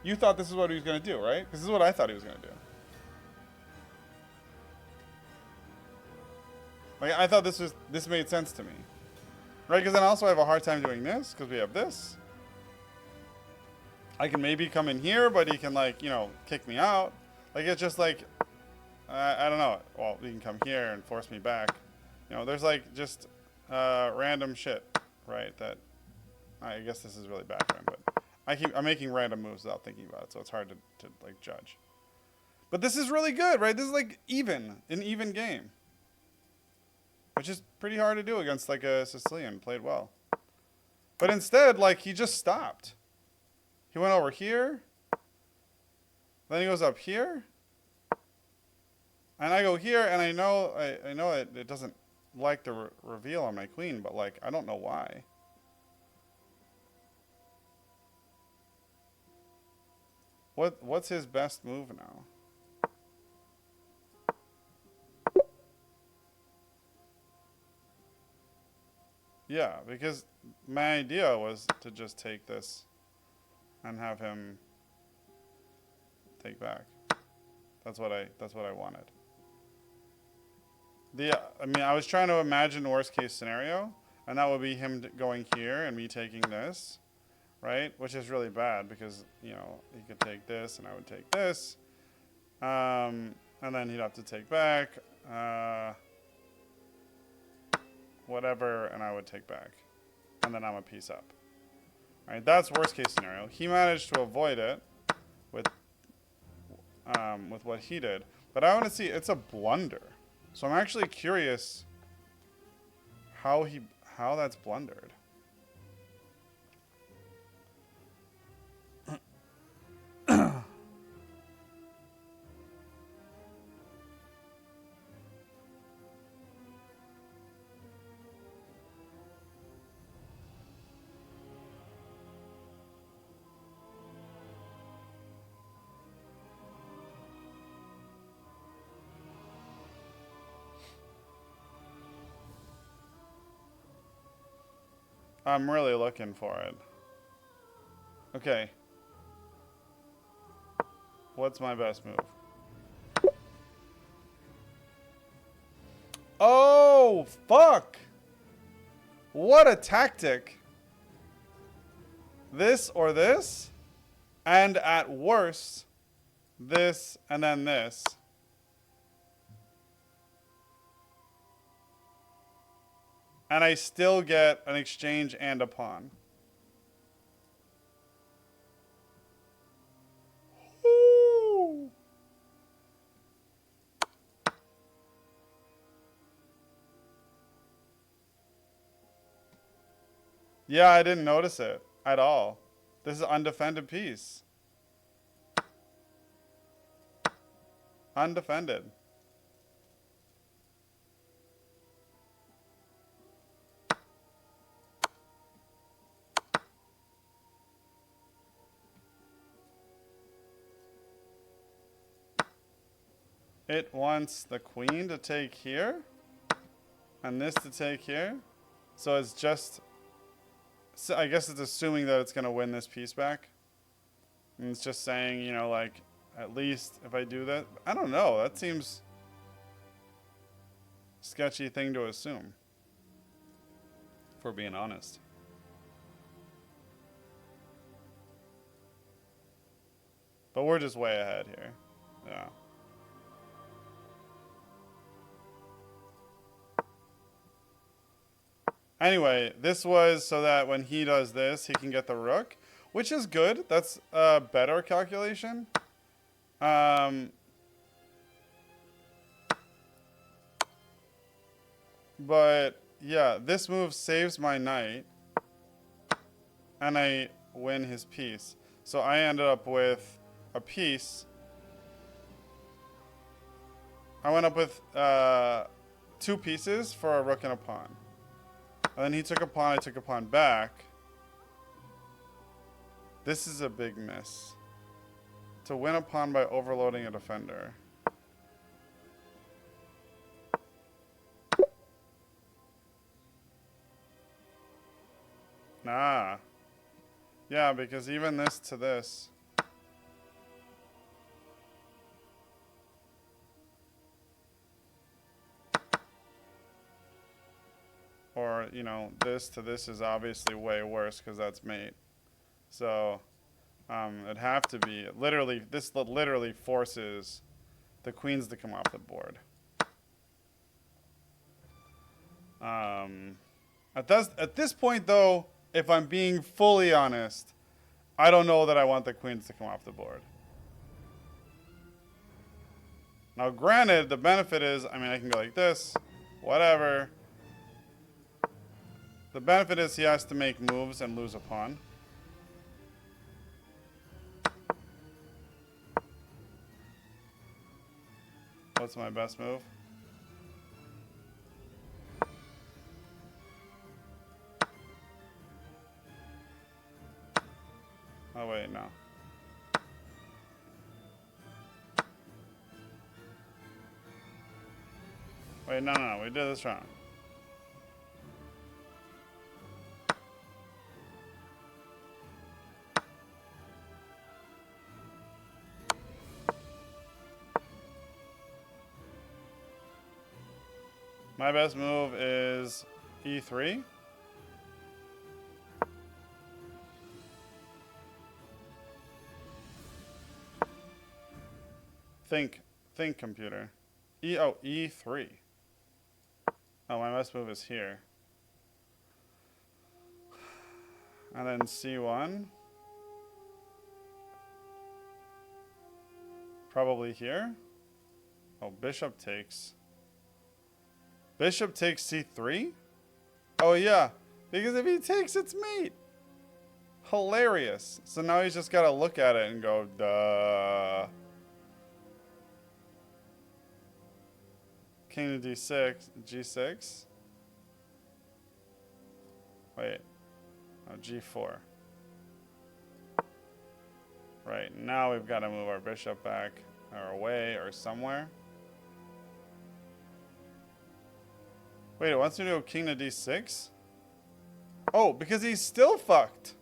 you thought this is what he was gonna do, right? Because this is what I thought he was gonna do. Like I thought this made sense to me, right? Because then also I have a hard time doing this because we have this. I can maybe come in here, but he can like kick me out. Like it's just like I don't know. Well, he can come here and force me back. There's like just random shit, right? That I guess this is really bad for him, but I'm making random moves without thinking about it, so it's hard to like judge. But this is really good, right? This is like an even game, which is pretty hard to do against like a Sicilian played well. But instead, like he just stopped. He went over here, then he goes up here, and I go here, and I know it doesn't like the reveal on my queen, but like I don't know why. What's his best move now? Yeah, because my idea was to just take this and have him take back. That's what I wanted. I was trying to imagine the worst case scenario, and that would be him going here and me taking this, right? Which is really bad because, he could take this and I would take this. And then he'd have to take back, whatever, and I would take back. And then I'm a piece up. All right, that's worst case scenario. He managed to avoid it with what he did. But I want to see, it's a blunder. So I'm actually curious how that's blundered. I'm really looking for it. Okay. What's my best move? Oh, fuck! What a tactic! This or this, and at worst, this and then this. And I still get an exchange and a pawn. Woo! Yeah, I didn't notice it at all. This is undefended piece. Undefended. It wants the queen to take here, and this to take here. So it's just, so I guess it's assuming that it's going to win this piece back. And it's just saying, you know, like, at least if I do that, I don't know. That seems sketchy thing to assume, if we're being honest. But we're just way ahead here. Yeah. Anyway, this was so that when he does this, he can get the rook, which is good. That's a better calculation. But yeah, this move saves my knight, and I win his piece. So I ended up with a piece. I went up with 2 pieces for a rook and a pawn. And then he took a pawn, I took a pawn back. This is a big miss. To win a pawn by overloading a defender. Nah. Yeah, because even this to this. Or, you know, this to this is obviously way worse because that's mate. So, it'd have to be, literally, this literally forces the queens to come off the board. At this point, though, if I'm being fully honest, I don't know that I want the queens to come off the board. Now, granted, the benefit is, I mean, I can go like this, whatever. The benefit is he has to make moves and lose a pawn. What's my best move? Oh, wait, no. Wait, no, we did this wrong. My best move is e3. Think computer. E3. Oh, my best move is here. And then c1. Probably here. Oh, bishop takes. Bishop takes c3? Oh, yeah. Because if he takes, it's mate. Hilarious. So now he's just got to look at it and go, duh. King to d6. G6. Wait. Oh, g4. Right. Now we've got to move our bishop back or away or somewhere. Wait, it wants me to go king to d6? Oh, because he's still fucked.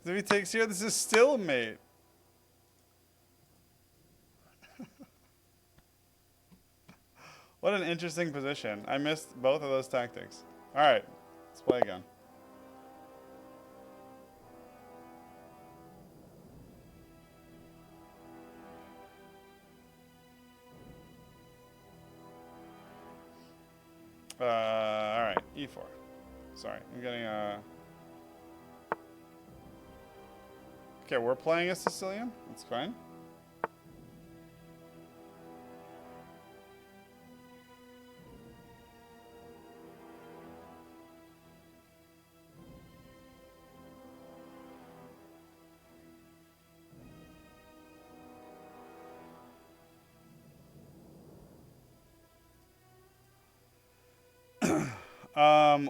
If he takes here, this is still mate. What an interesting position. I missed both of those tactics. Alright, let's play again. Alright, e4. Sorry, I'm getting a... Okay, we're playing a Sicilian. That's fine.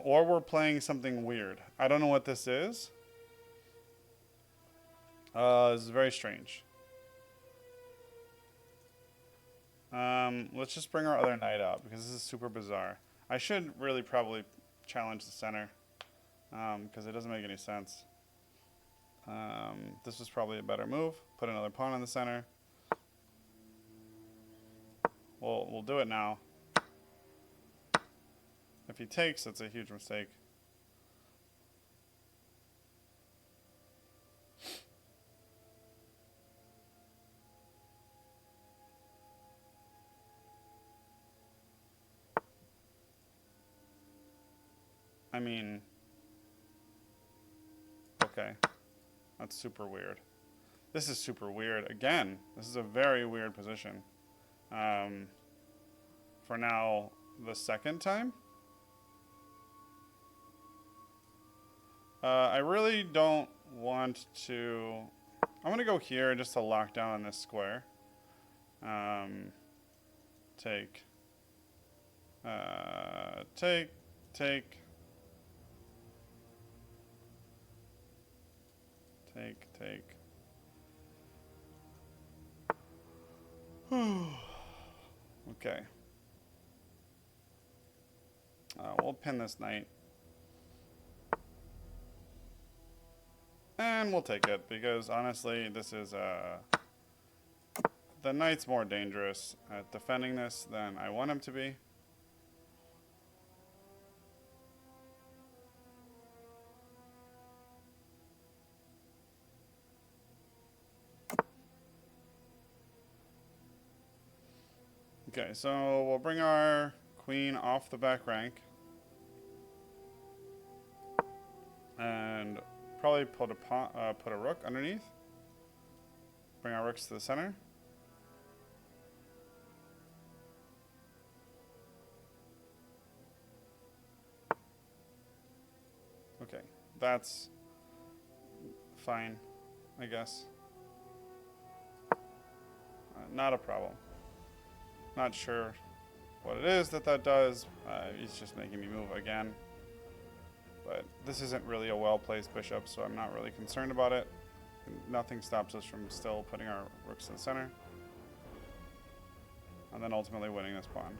Or we're playing something weird. I don't know what this is. This is very strange. Let's just bring our other knight up because this is super bizarre. I should really probably challenge the center because it doesn't make any sense. This was probably a better move. Put another pawn in the center. We'll do it now. If he takes, that's a huge mistake. I mean, okay. That's super weird. This is super weird. Again, this is a very weird position. For now, the second time. I really don't want to... I'm going to go here just to lock down on this square. Take. Take. Take. Take. Take. Okay. We'll pin this knight. And we'll take it, because honestly, this is, the knight's more dangerous at defending this than I want him to be. Okay, so we'll bring our queen off the back rank. And probably put a rook underneath. Bring our rooks to the center. Okay, that's fine, I guess. Not a problem. Not sure what it is that does. He's just making me move again. But this isn't really a well-placed bishop, so I'm not really concerned about it. Nothing stops us from still putting our rooks in the center. And then ultimately winning this pawn.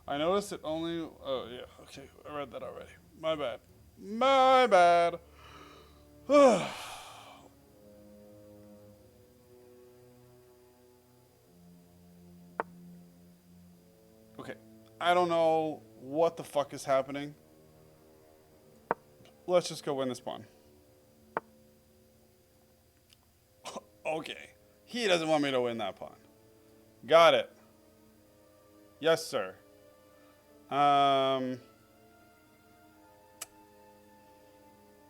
I noticed it only... Oh, yeah. Okay, I read that already. My bad. My bad. Okay. I don't know what the fuck is happening. Let's just go win this pawn. Okay. He doesn't want me to win that pawn. Got it. Yes, sir.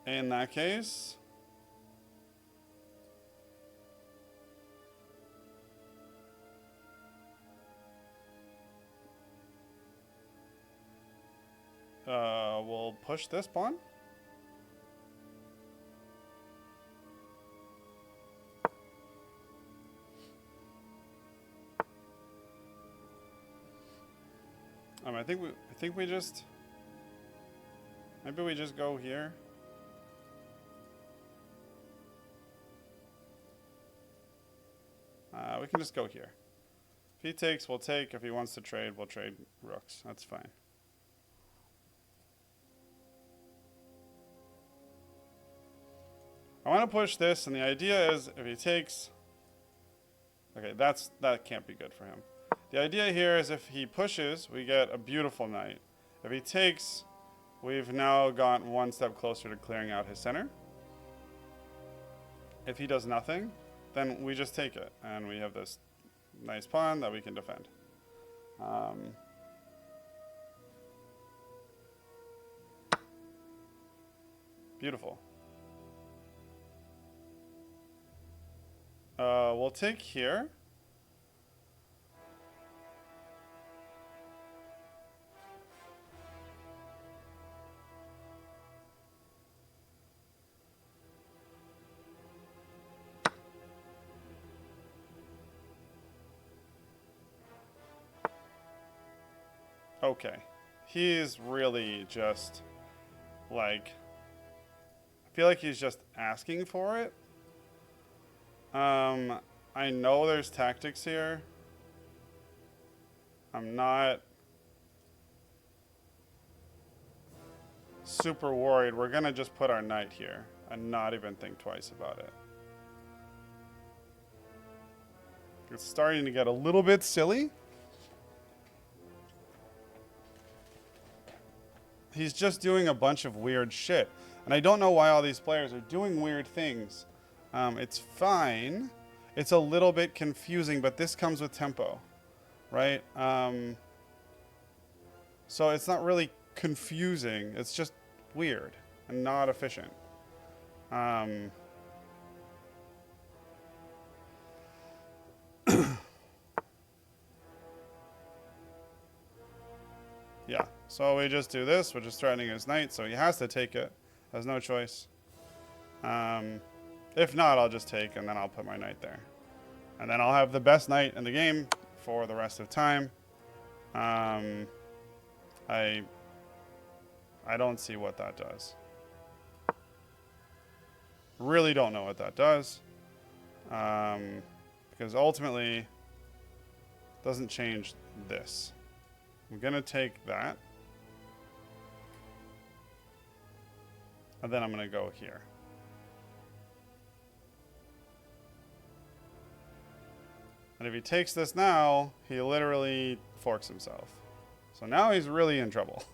In that case, we'll push this pawn. I think we just maybe we just go here. We can just go here. If he takes, we'll take. If he wants to trade, we'll trade rooks. That's fine. I want to push this, and the idea is if he takes... Okay, that can't be good for him. The idea here is if he pushes, we get a beautiful knight. If he takes, we've now gotten one step closer to clearing out his center. If he does nothing, then we just take it, and we have this nice pawn that we can defend. Beautiful. We'll take here. Okay. He's really just, like... I feel like he's just asking for it. I know there's tactics here. I'm not super worried. We're gonna just put our knight here and not even think twice about it. It's starting to get a little bit silly. He's just doing a bunch of weird shit. And I don't know why all these players are doing weird things. It's fine. It's a little bit confusing, but this comes with tempo, right? So it's not really confusing. It's just weird and not efficient. Yeah, so we just do this. We're just threatening his knight, so he has to take it. Has no choice. If not, I'll just take, and then I'll put my knight there. And then I'll have the best knight in the game for the rest of time. I don't see what that does. Really don't know what that does. Because ultimately, it doesn't change this. I'm going to take that. And then I'm going to go here. And if he takes this now, he literally forks himself. So now he's really in trouble.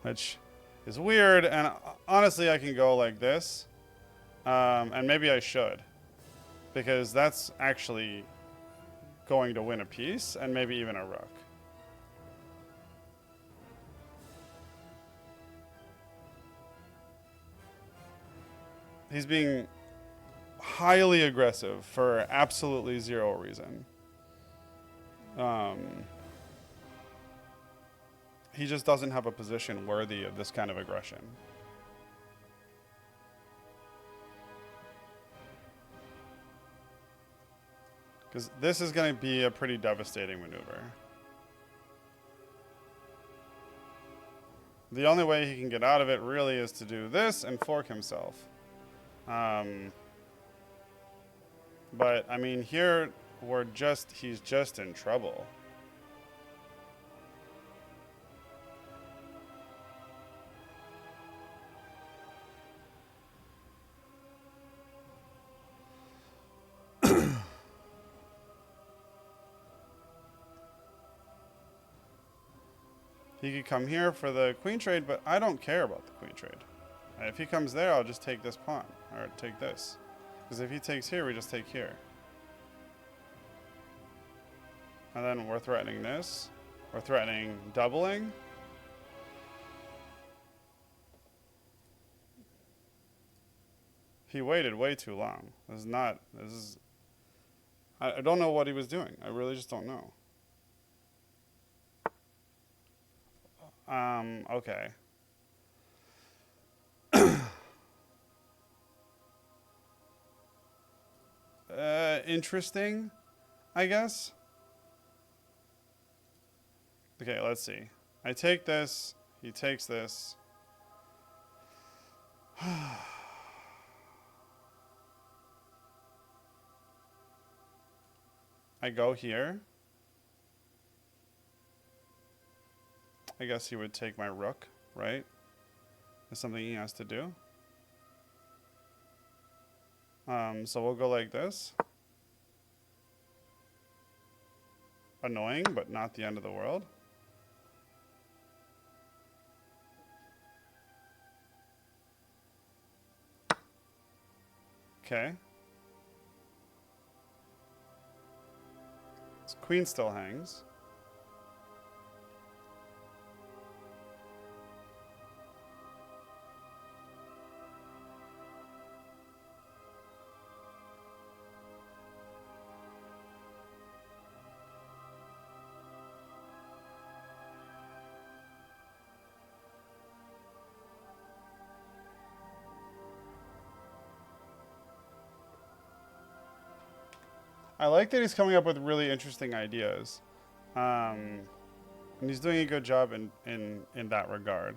Which is weird. And honestly, I can go like this. And maybe I should. Because that's actually going to win a piece. And maybe even a rook. He's being highly aggressive for absolutely zero reason. He just doesn't have a position worthy of this kind of aggression. Because this is going to be a pretty devastating maneuver. The only way he can get out of it really is to do this and fork himself. But, I mean, here, he's just in trouble. He could come here for the queen trade, but I don't care about the queen trade. If he comes there, I'll just take this pawn, or take this. Because if he takes here, we just take here. And then we're threatening this. We're threatening doubling. He waited way too long. I don't know what he was doing. I really just don't know. Okay. Interesting, I guess. Okay, let's see. I take this. He takes this. I go here. I guess he would take my rook, right? That's something he has to do. So we'll go like this. Annoying, but not the end of the world. Okay. His queen still hangs. I like that he's coming up with really interesting ideas. And he's doing a good job in that regard.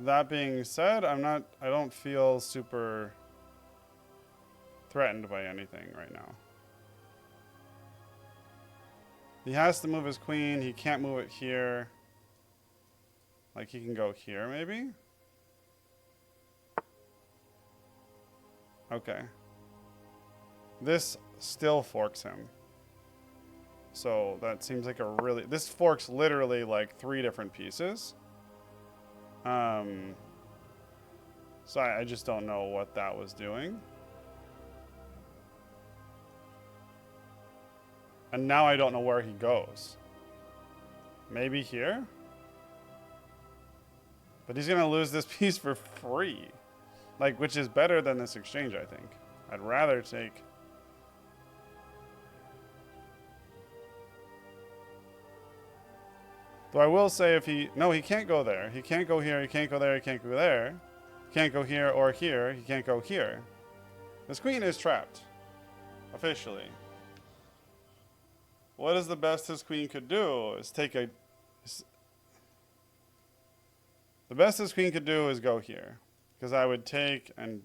That being said, I don't feel super threatened by anything right now. He has to move his queen. He can't move it here. Like, he can go here, maybe? Okay. This still forks him. So that seems like a really... This forks literally like 3 different pieces. So I just don't know what that was doing. And now I don't know where he goes. Maybe here? But he's going to lose this piece for free. Like, which is better than this exchange, I think. I'd rather take... Though I will say if he... No, he can't go there. He can't go here. He can't go there. He can't go there. He can't go here or here. He can't go here. This queen is trapped. Officially. What is the best his queen could do? Is take a... The best his queen could do is go here. Because I would take and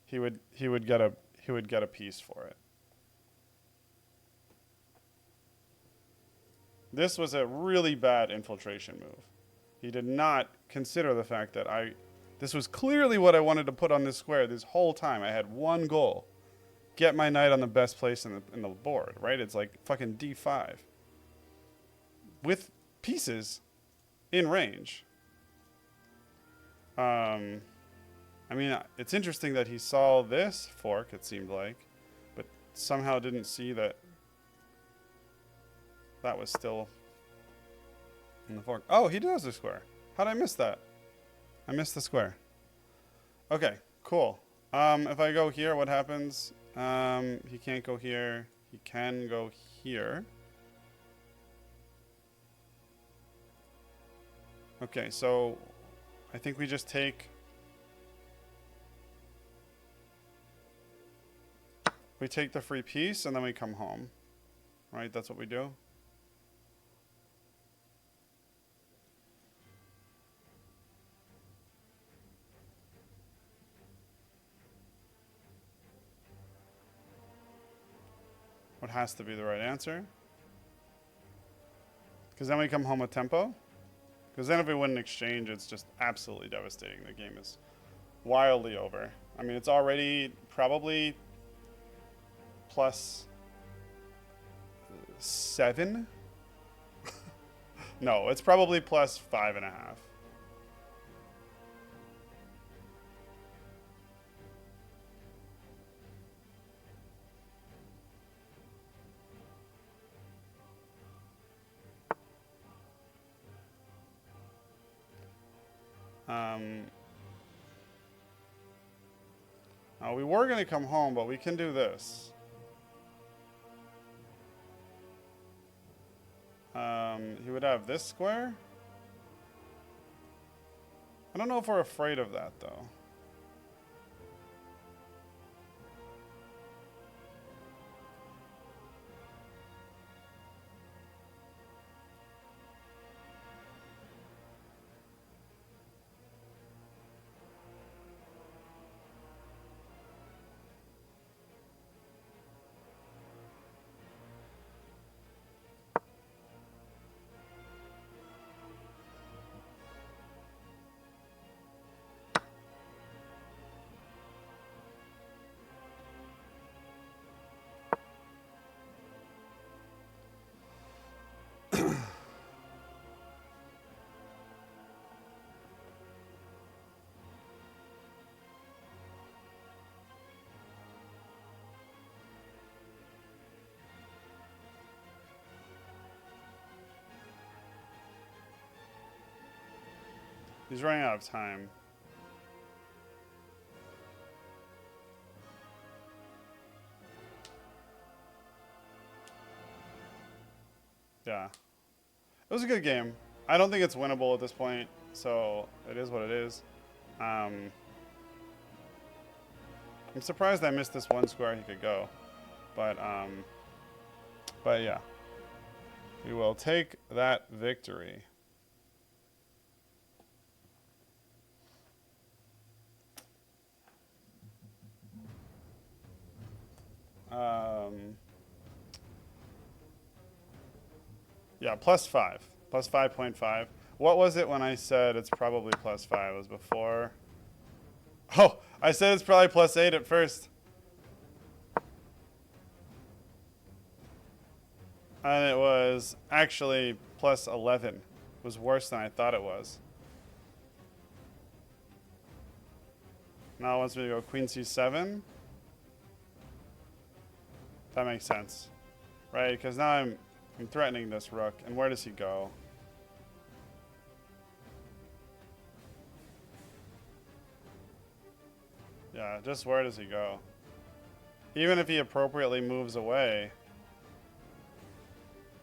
he would get a piece for it. This was a really bad infiltration move. He did not consider the fact that this was clearly what I wanted to put on this square this whole time. I had one goal. Get my knight on the best place in the board, right? It's like fucking D5. With pieces in range. I mean, it's interesting that he saw this fork, it seemed like, but somehow didn't see that that was still in the fork. Oh, he does the square. How did I miss that? I missed the square. Okay, cool. If I go here, what happens? He can't go here. He can go here. Okay, so I think we just take... We take the free piece and then we come home. Right? That's what we do. What has to be the right answer? Because then we come home with tempo. Because then if we win an exchange, it's just absolutely devastating. The game is wildly over. I mean, it's already probably +7. No, it's probably +5.5. We were going to come home, but we can do this. He would have this square. I don't know if we're afraid of that, though. He's running out of time. Yeah. It was a good game. I don't think it's winnable at this point, so it is what it is. I'm surprised I missed this one square he could go. But yeah. We will take that victory. Yeah, +5. Plus 5.5. What was it when I said it's probably +5? It was before. Oh, I said it's probably +8 at first. And it was actually +11. It was worse than I thought it was. Now it wants me to go queen c7. That makes sense. Right, because now I'm threatening this rook. And where does he go? Yeah, just where does he go? Even if he appropriately moves away.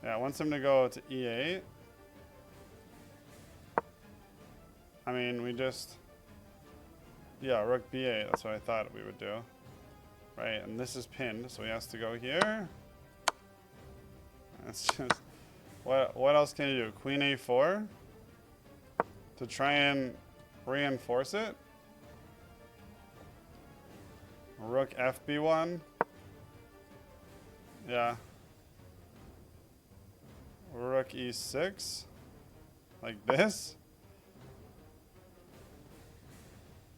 Yeah, it wants him to go to e8. I mean, we just... Yeah, rook b8. That's what I thought we would do. Right, and this is pinned, so he has to go here. That's just... What else can you do? Queen a4? To try and reinforce it? Rook fb1? Yeah. Rook e6? Like this?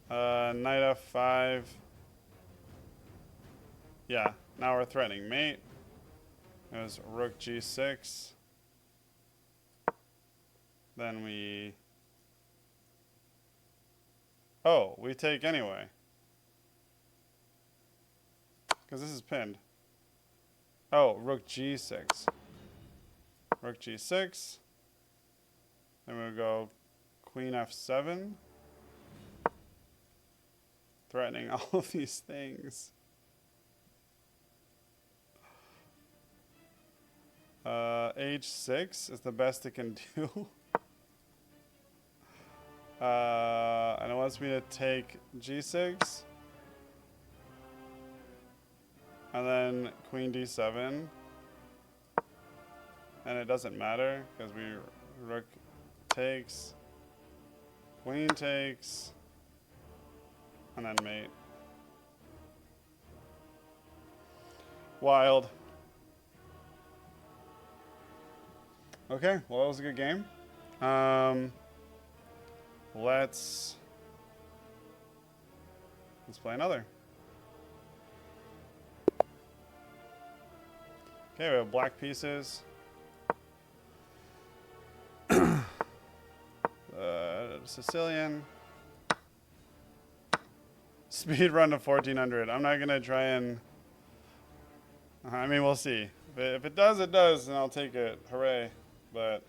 Knight f5. Yeah, now we're threatening mate. There's rook g6. Then we... Oh, we take anyway. Because this is pinned. Oh, rook g6. Rook g6. Then we'll go queen f7. Threatening all of these things. H6 is the best it can do. And it wants me to take g6. And then queen d7. And it doesn't matter because we rook takes, queen takes, and then mate. Wild. Okay, well, that was a good game. Let's play another. Okay, we have black pieces. Sicilian. Speed run to 1400. I'm not gonna try and... I mean, we'll see. If it does, it does, and I'll take it. Hooray. But,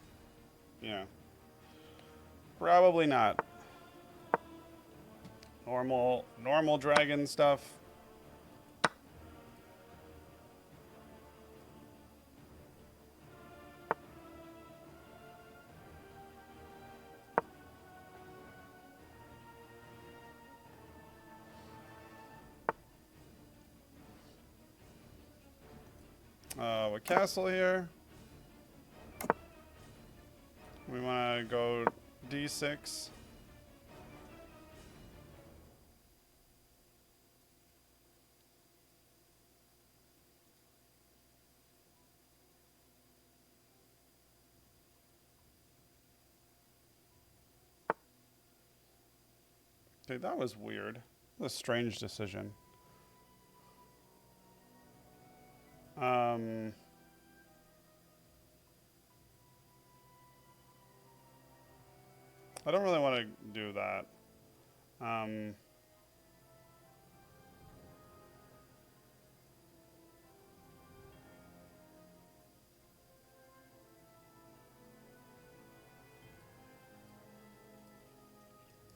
you know, probably not. Normal dragon stuff. With castle here. We want to go d6. Dude, that was weird. That was a strange decision. I don't really want to do that.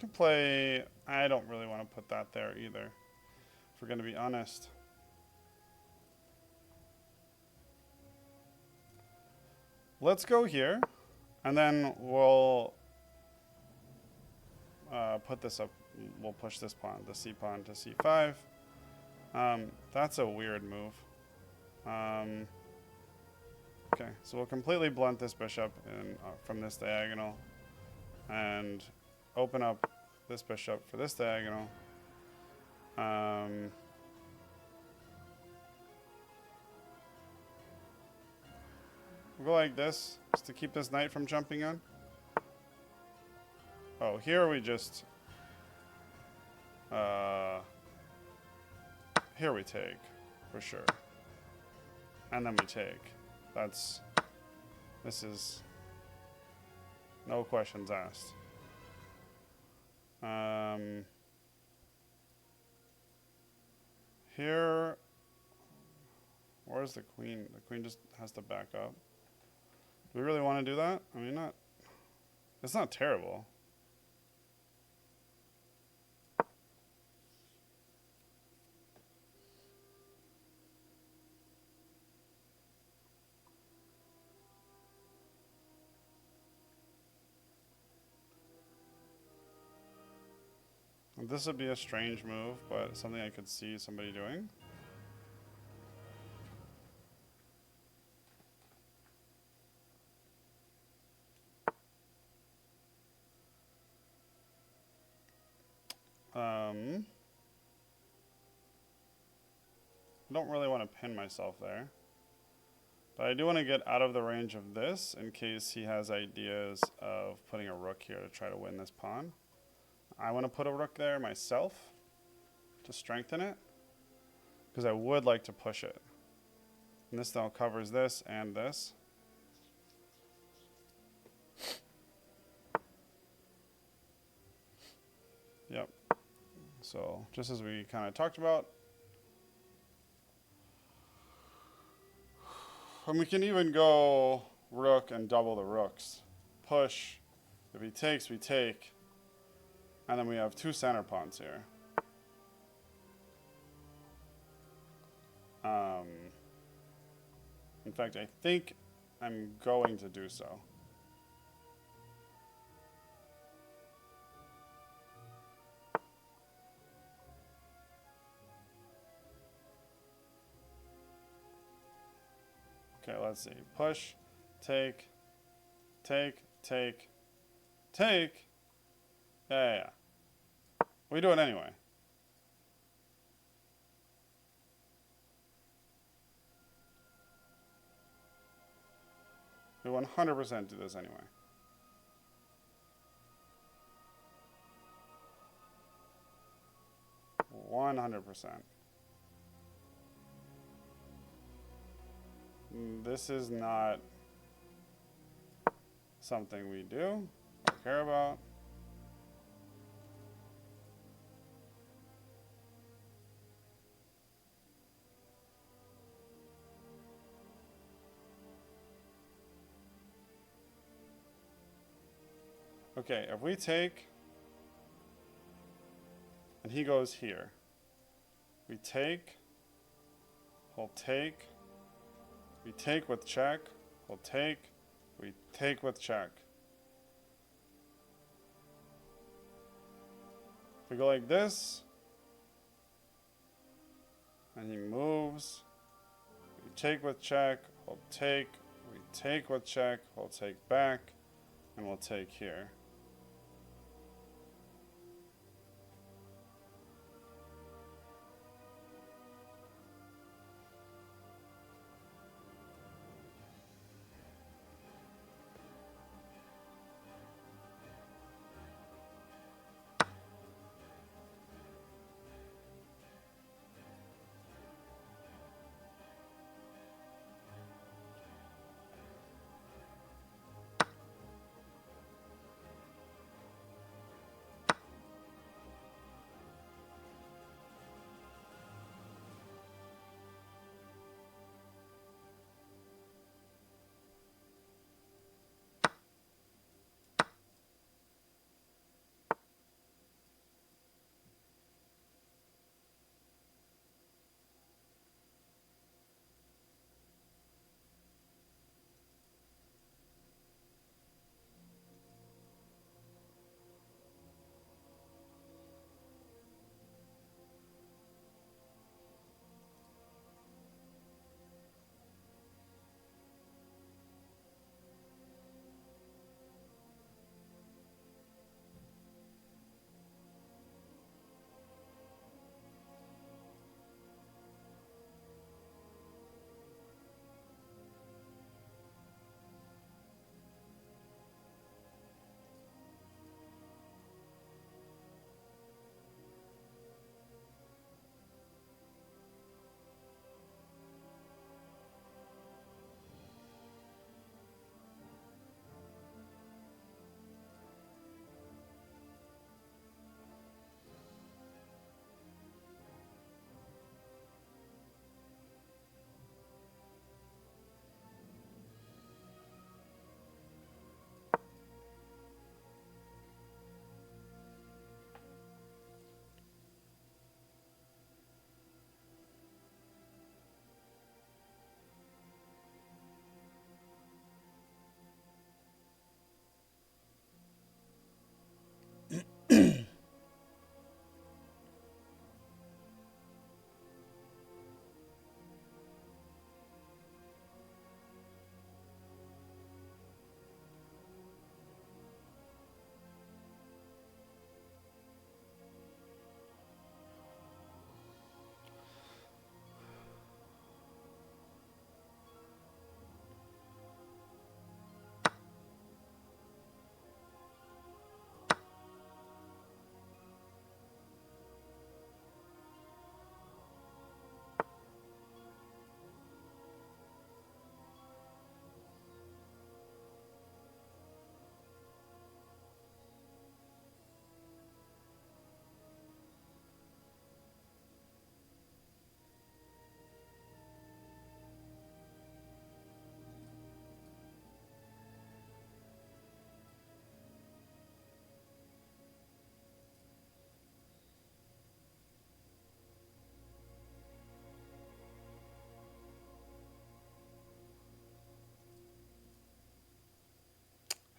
can play... I don't really want to put that there either, if we're going to be honest. Let's go here, and then we'll put this up. We'll push this pawn, the c pawn, to c5. That's a weird move. Okay, so we'll completely blunt this bishop from this diagonal and open up this bishop for this diagonal. We'll go like this, just to keep this knight from jumping on. Oh, here we just... here we take, for sure. And then we take. This is no questions asked. Here, where's the queen? The queen just has to back up. Do we really want to do that? I mean, it's not terrible. This would be a strange move, but something I could see somebody doing. I don't really want to pin myself there. But I do want to get out of the range of this in case he has ideas of putting a rook here to try to win this pawn. I want to put a rook there myself to strengthen it, because I would like to push it. And this now covers this and this. Yep. So just as we kind of talked about. And we can even go rook and double the rooks. Push. If he takes, we take. And then we have two center pawns here. In fact, I think I'm going to do so. Okay, let's see. Push, take, take, take, take. Yeah. We do it anyway. We 100% do this anyway. %100. This is not something we do or care about. Okay, if we take, and he goes here, we take, he'll take, we take with check, he'll take, we take with check. If we go like this, and he moves, we take with check, he'll take, we take with check, he'll take back, and we'll take here.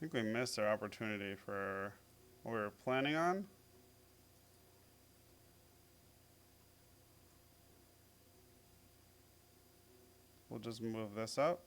think we missed our opportunity for what we were planning on. We'll just move this up.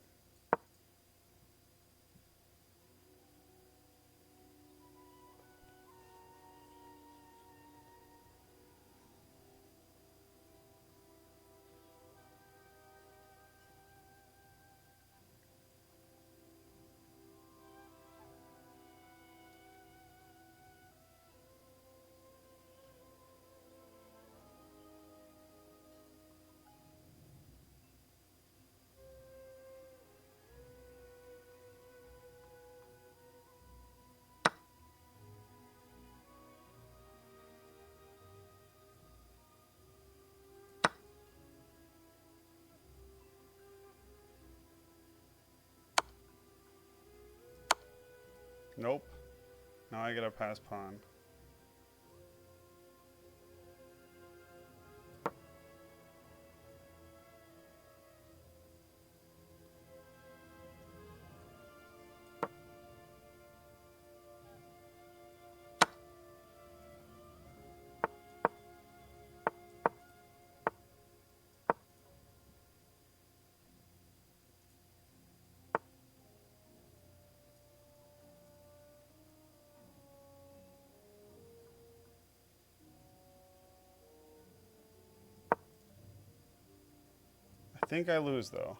Nope. Now I get a pass pawn. I think I lose though.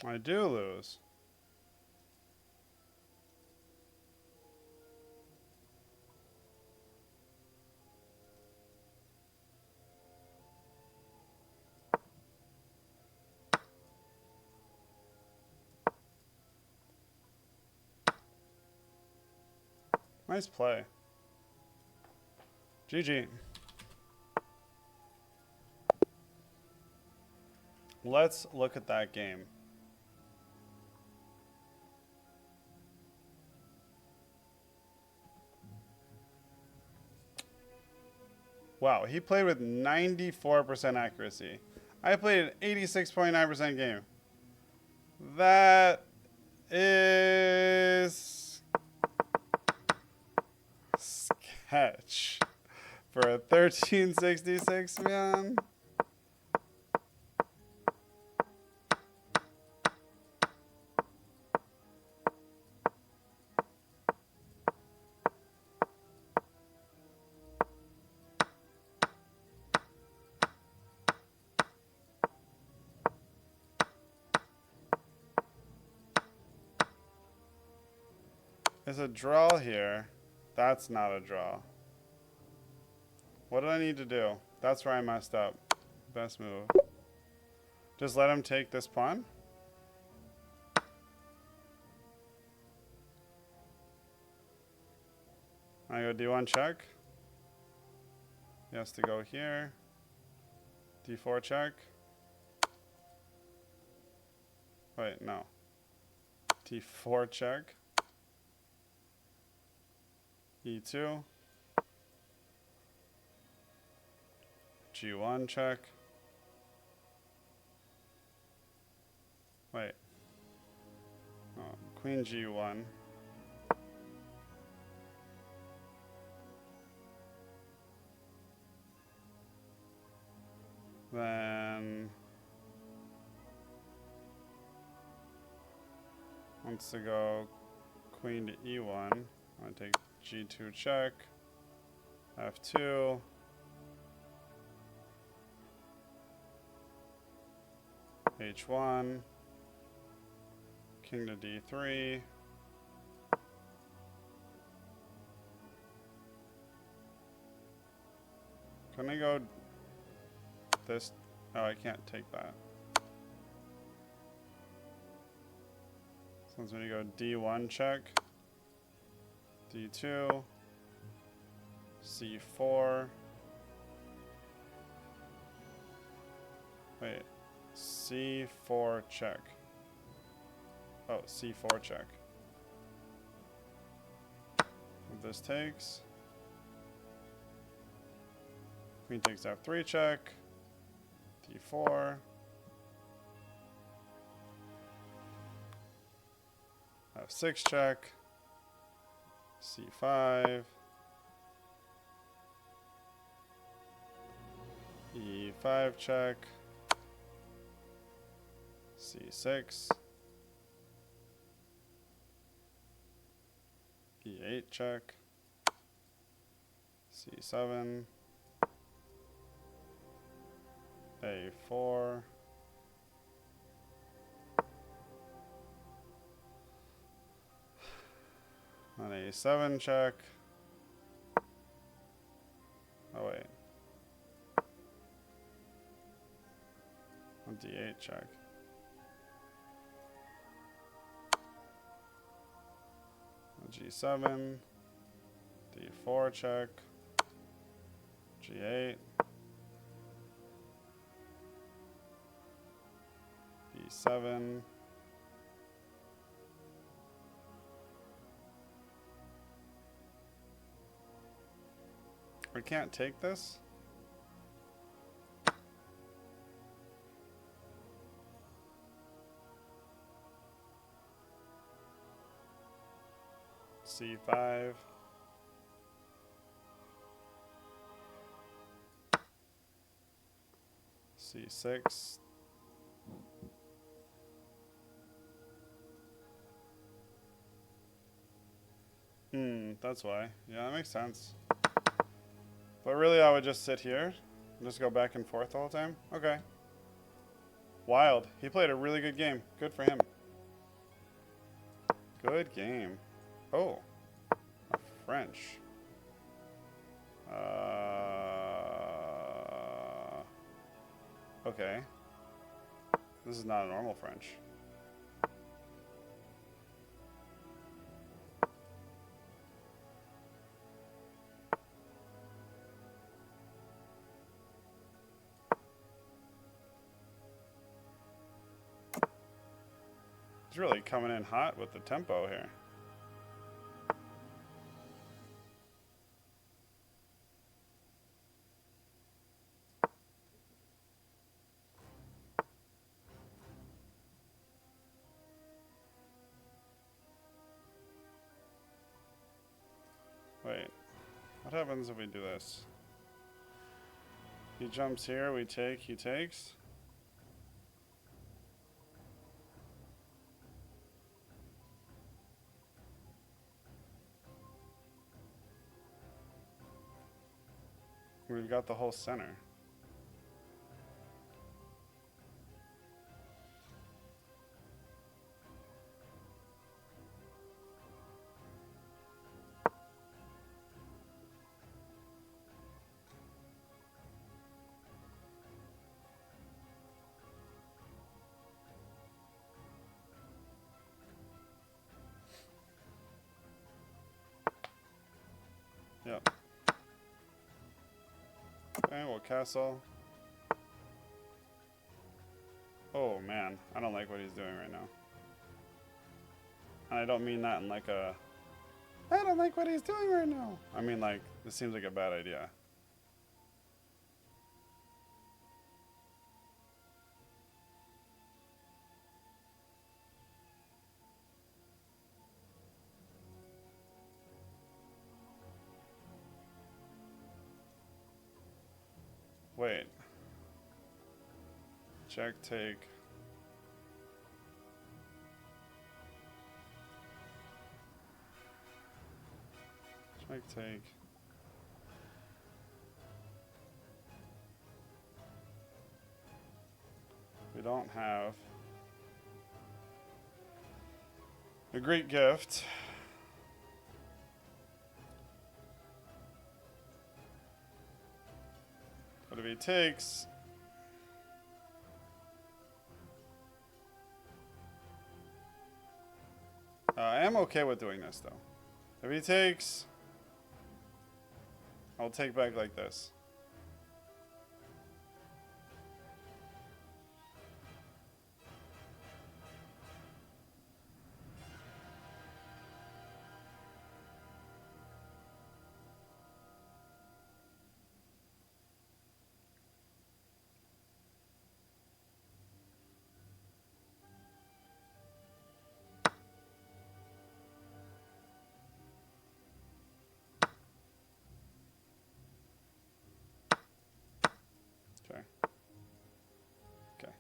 I do lose. Nice play. GG. Let's look at that game. Wow, he played with 94% accuracy. I played an 86.9% game. That is sketch for a 1366, man. There's a draw here. That's not a draw. What do I need to do? That's where I messed up. Best move. Just let him take this pawn. I go D1 check. He has to go here. D4 check. Wait, no. D4 check. E2. G1 check. Wait. Oh, Queen G1. Then wants to go Queen to E1. I'm gonna take G2 check. F2. H1. King to D3. Can I go this Oh, I can't take that. So it's going to go D1 check, D2, C4. Wait, C4 check. Oh, C4 check. What this takes. Queen takes F3 check. D4. F6 check. C5. E5 check. C6. E8 check. C7. A4. On A7 check. Oh wait. On D8 check. On G7. D4 check. G8. B7. We can't take this? C5. C6. That's why. Yeah, that makes sense. But really, I would just sit here and just go back and forth the whole time? Okay. Wild. He played a really good game. Good for him. Good game. Oh. A French. Okay. This is not a normal French. He's really coming in hot with the tempo here. Wait, what happens if we do this? He jumps here, we take, he takes. We've got the whole center. Yep. Okay, we'll castle. Oh man, I don't like what he's doing right now. And I don't mean that in like a, I don't like what he's doing right now. I mean like, this seems like a bad idea. Wait. Check, take. Check, take. We don't have a great gift. But if he takes, am okay with doing this, though. If he takes... I'll take back like this. Okay. Okay.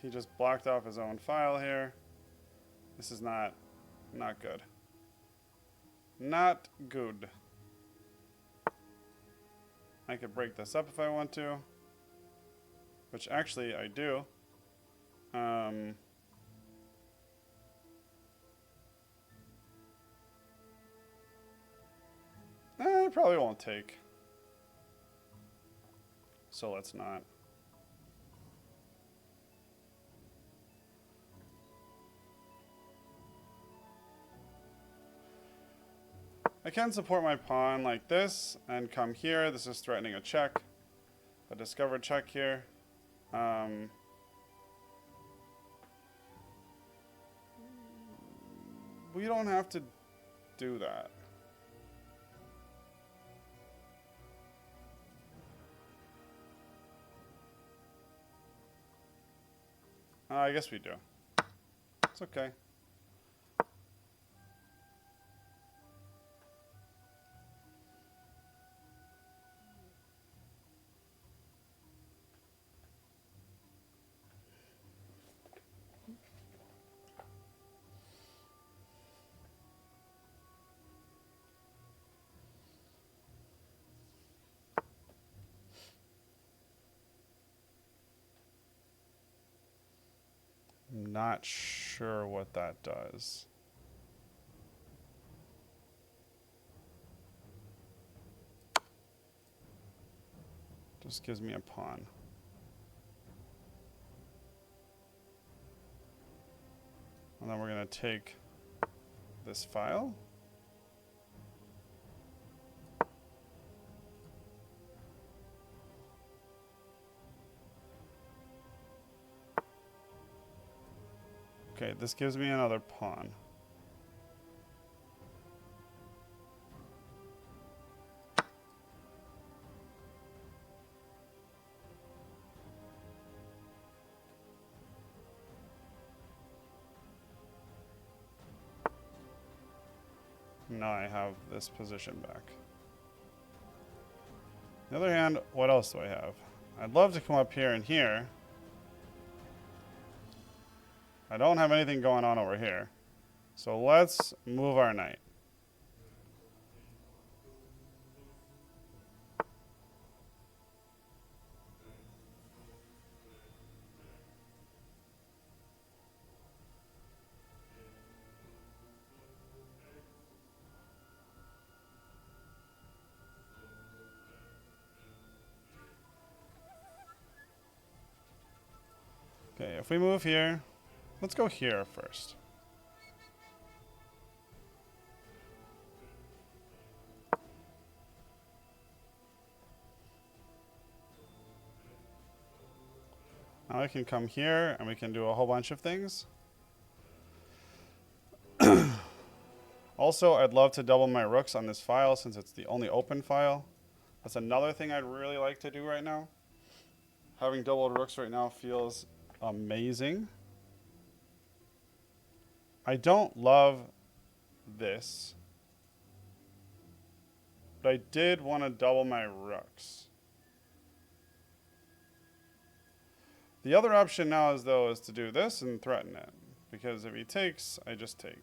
He just blocked off his own file here. This is not good. Not good. I could break this up if I want to, which actually I do. I probably won't take. So let's not. I can support my pawn like this and come here. This is threatening a check. A discovered check here. We don't have to do that. I guess we do. It's okay. I'm not sure what that does. Just gives me a pawn. And then we're going to take this file. Okay, this gives me another pawn. Now I have this position back. On the other hand, what else do I have? I'd love to come up here and here. I don't have anything going on over here. So let's move our knight. Okay, if we move here, let's go here first. Now I can come here and we can do a whole bunch of things. Also, I'd love to double my rooks on this file since it's the only open file. That's another thing I'd really like to do right now. Having doubled rooks right now feels amazing. I don't love this, but I did want to double my rooks. The other option now is to do this and threaten it, because if he takes, I just take.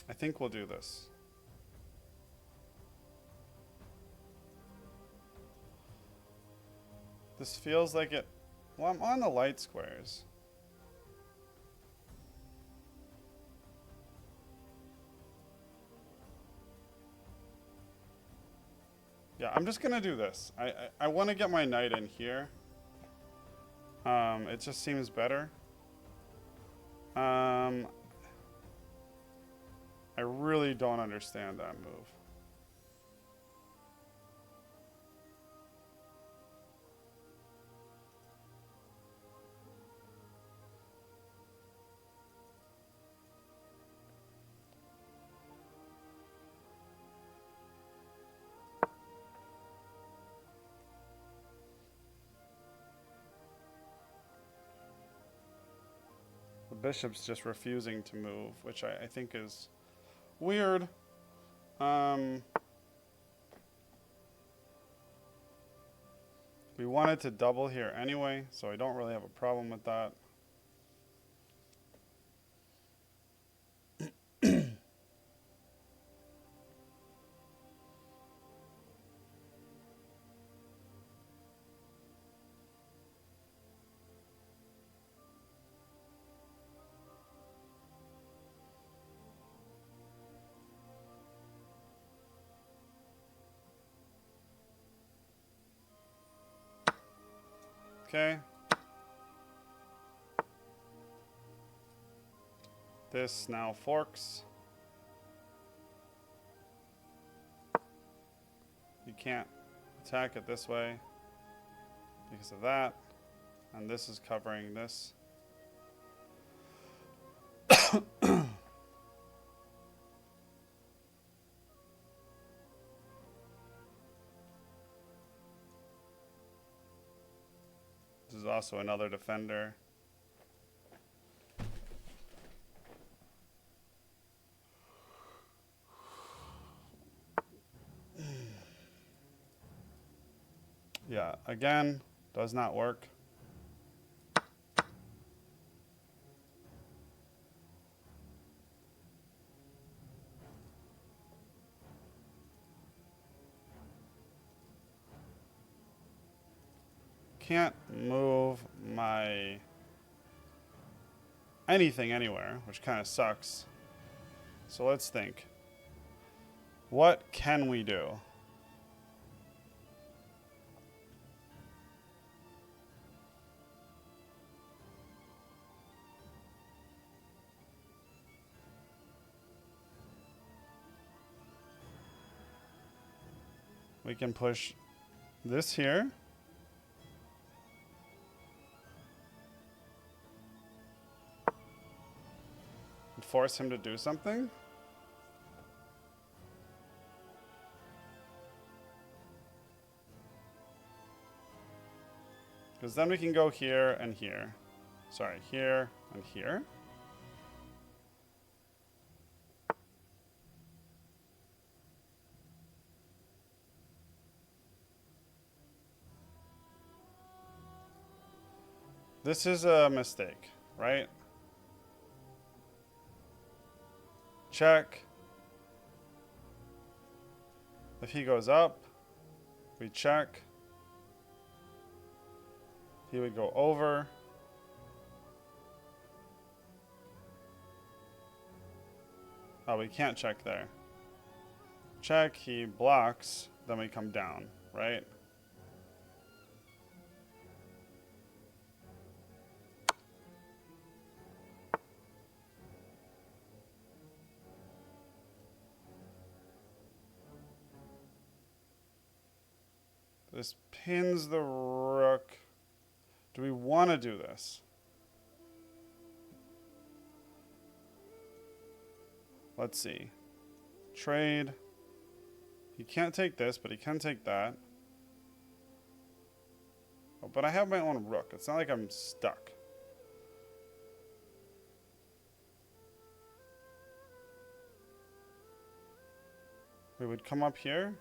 I think we'll do this. This feels like it... Well, I'm on the light squares. Yeah, I'm just gonna do this. I want to get my knight in here. It just seems better. I really don't understand that move. The bishop's just refusing to move, which I think is weird. We wanted to double here anyway, so I don't really have a problem with that. Okay. This now forks. You can't attack it this way because of that. And this is covering this. This is also another defender. Yeah, again, does not work. Can't move my anything anywhere, which kind of sucks. So let's think. What can we do? We can push this here. And force him to do something. Because then we can go here and here. Sorry, here and here. This is a mistake, right? Check. If he goes up, we check. He would go over. Oh, we can't check there. Check, he blocks, then we come down, right? This pins the rook. Do we want to do this? Let's see. Trade. He can't take this, but he can take that. Oh, but I have my own rook. It's not like I'm stuck. We would come up here.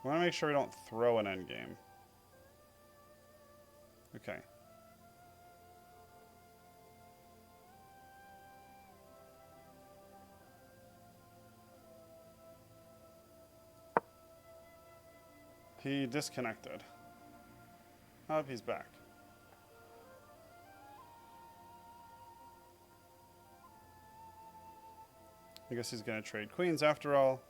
I want to make sure we don't throw an endgame. Okay. He disconnected. Oh, he's back. I guess he's going to trade queens after all.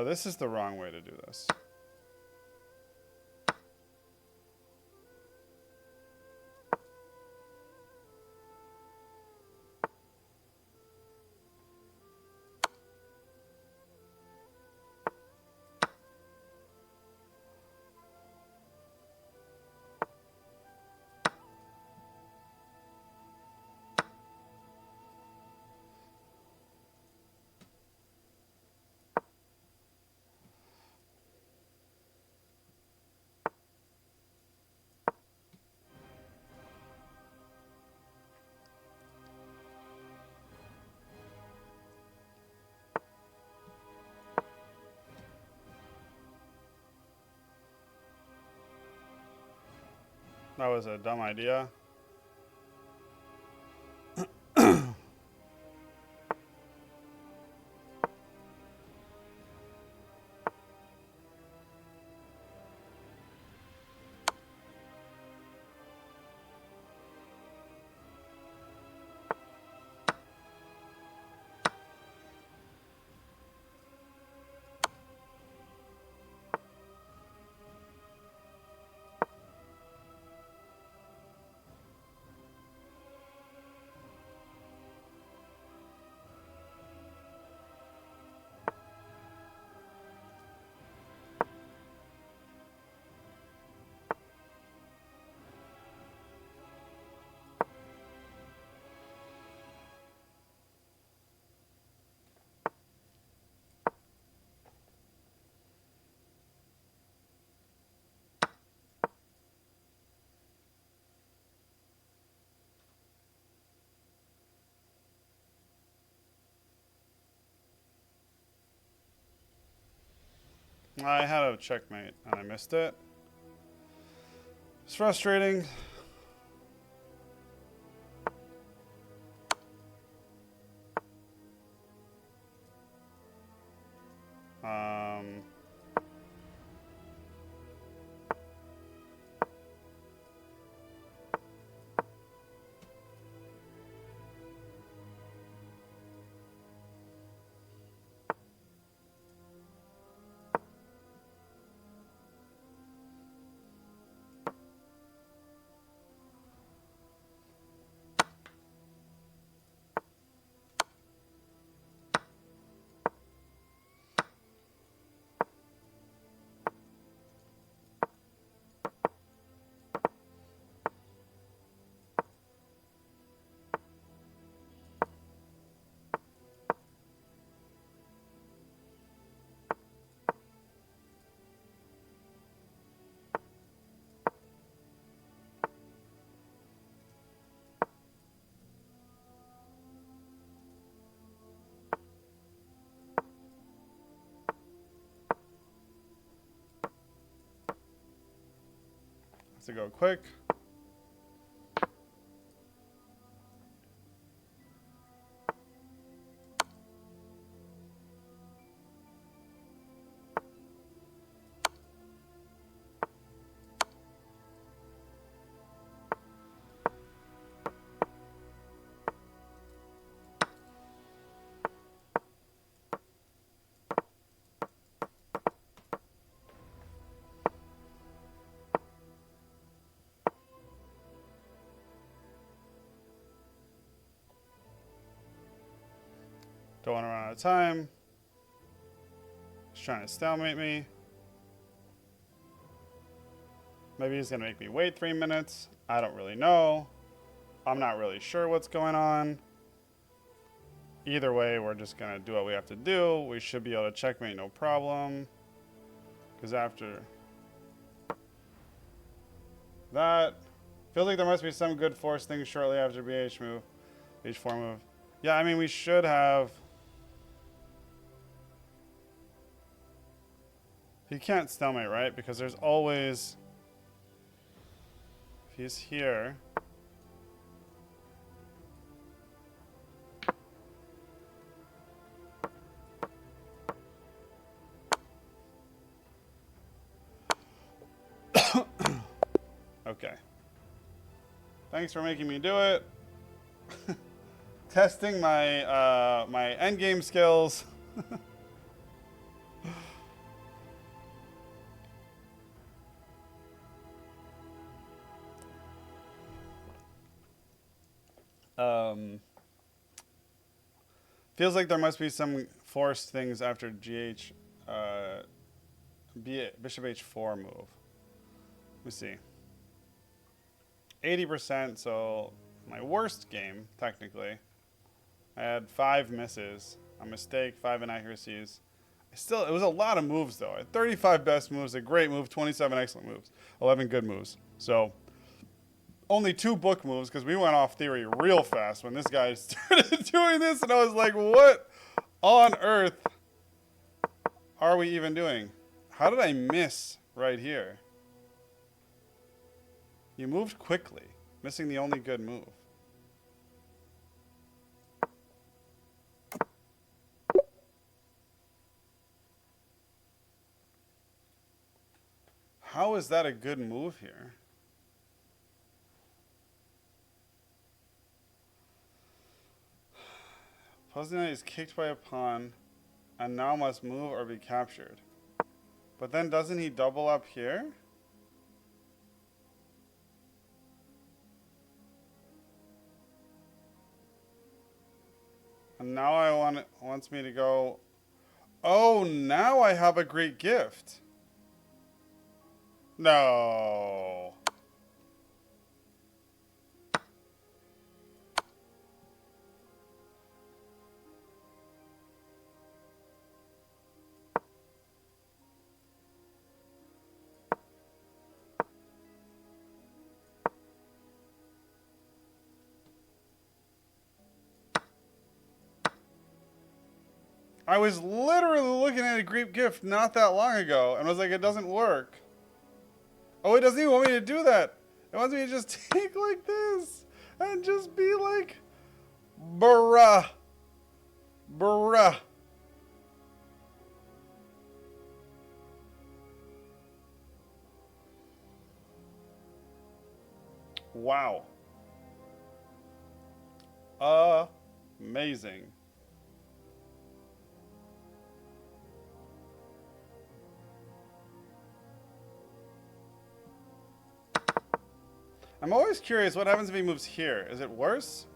This is the wrong way to do this. That was a dumb idea. I had a checkmate and I missed it. It's frustrating. To go quick. Don't want to run out of time. He's trying to stalemate me. Maybe he's going to make me wait 3 minutes. I don't really know. I'm not really sure what's going on. Either way, we're just going to do what we have to do. We should be able to checkmate no problem. Because after that, feels like there must be some good force thing shortly after BH move. H4 move. Yeah, I mean, we should have... He can't stalemate, right? Because there's always... If he's here... Okay. Thanks for making me do it. Testing my my endgame skills. Feels like there must be some forced things after GH Bishop H4 move. Let me see. 80%, so my worst game, technically. I had 5 misses, a mistake, 5 inaccuracies. It was a lot of moves, though. I had 35 best moves, a great move, 27 excellent moves, 11 good moves. So, only 2 book moves, because we went off theory real fast when this guy started doing this, and I was like, what on earth are we even doing? How did I miss right here? You moved quickly, missing the only good move. How is that a good move here? Opposing knight is kicked by a pawn and now must move or be captured. But then doesn't he double up here? And now wants me to go. Oh, now I have a great gift. No. I was literally looking at a great gift not that long ago and was like, it doesn't work. Oh, it doesn't even want me to do that. It wants me to just take like this and just be like, bruh. Bruh. Wow. Amazing. I'm always curious what happens if he moves here. Is it worse?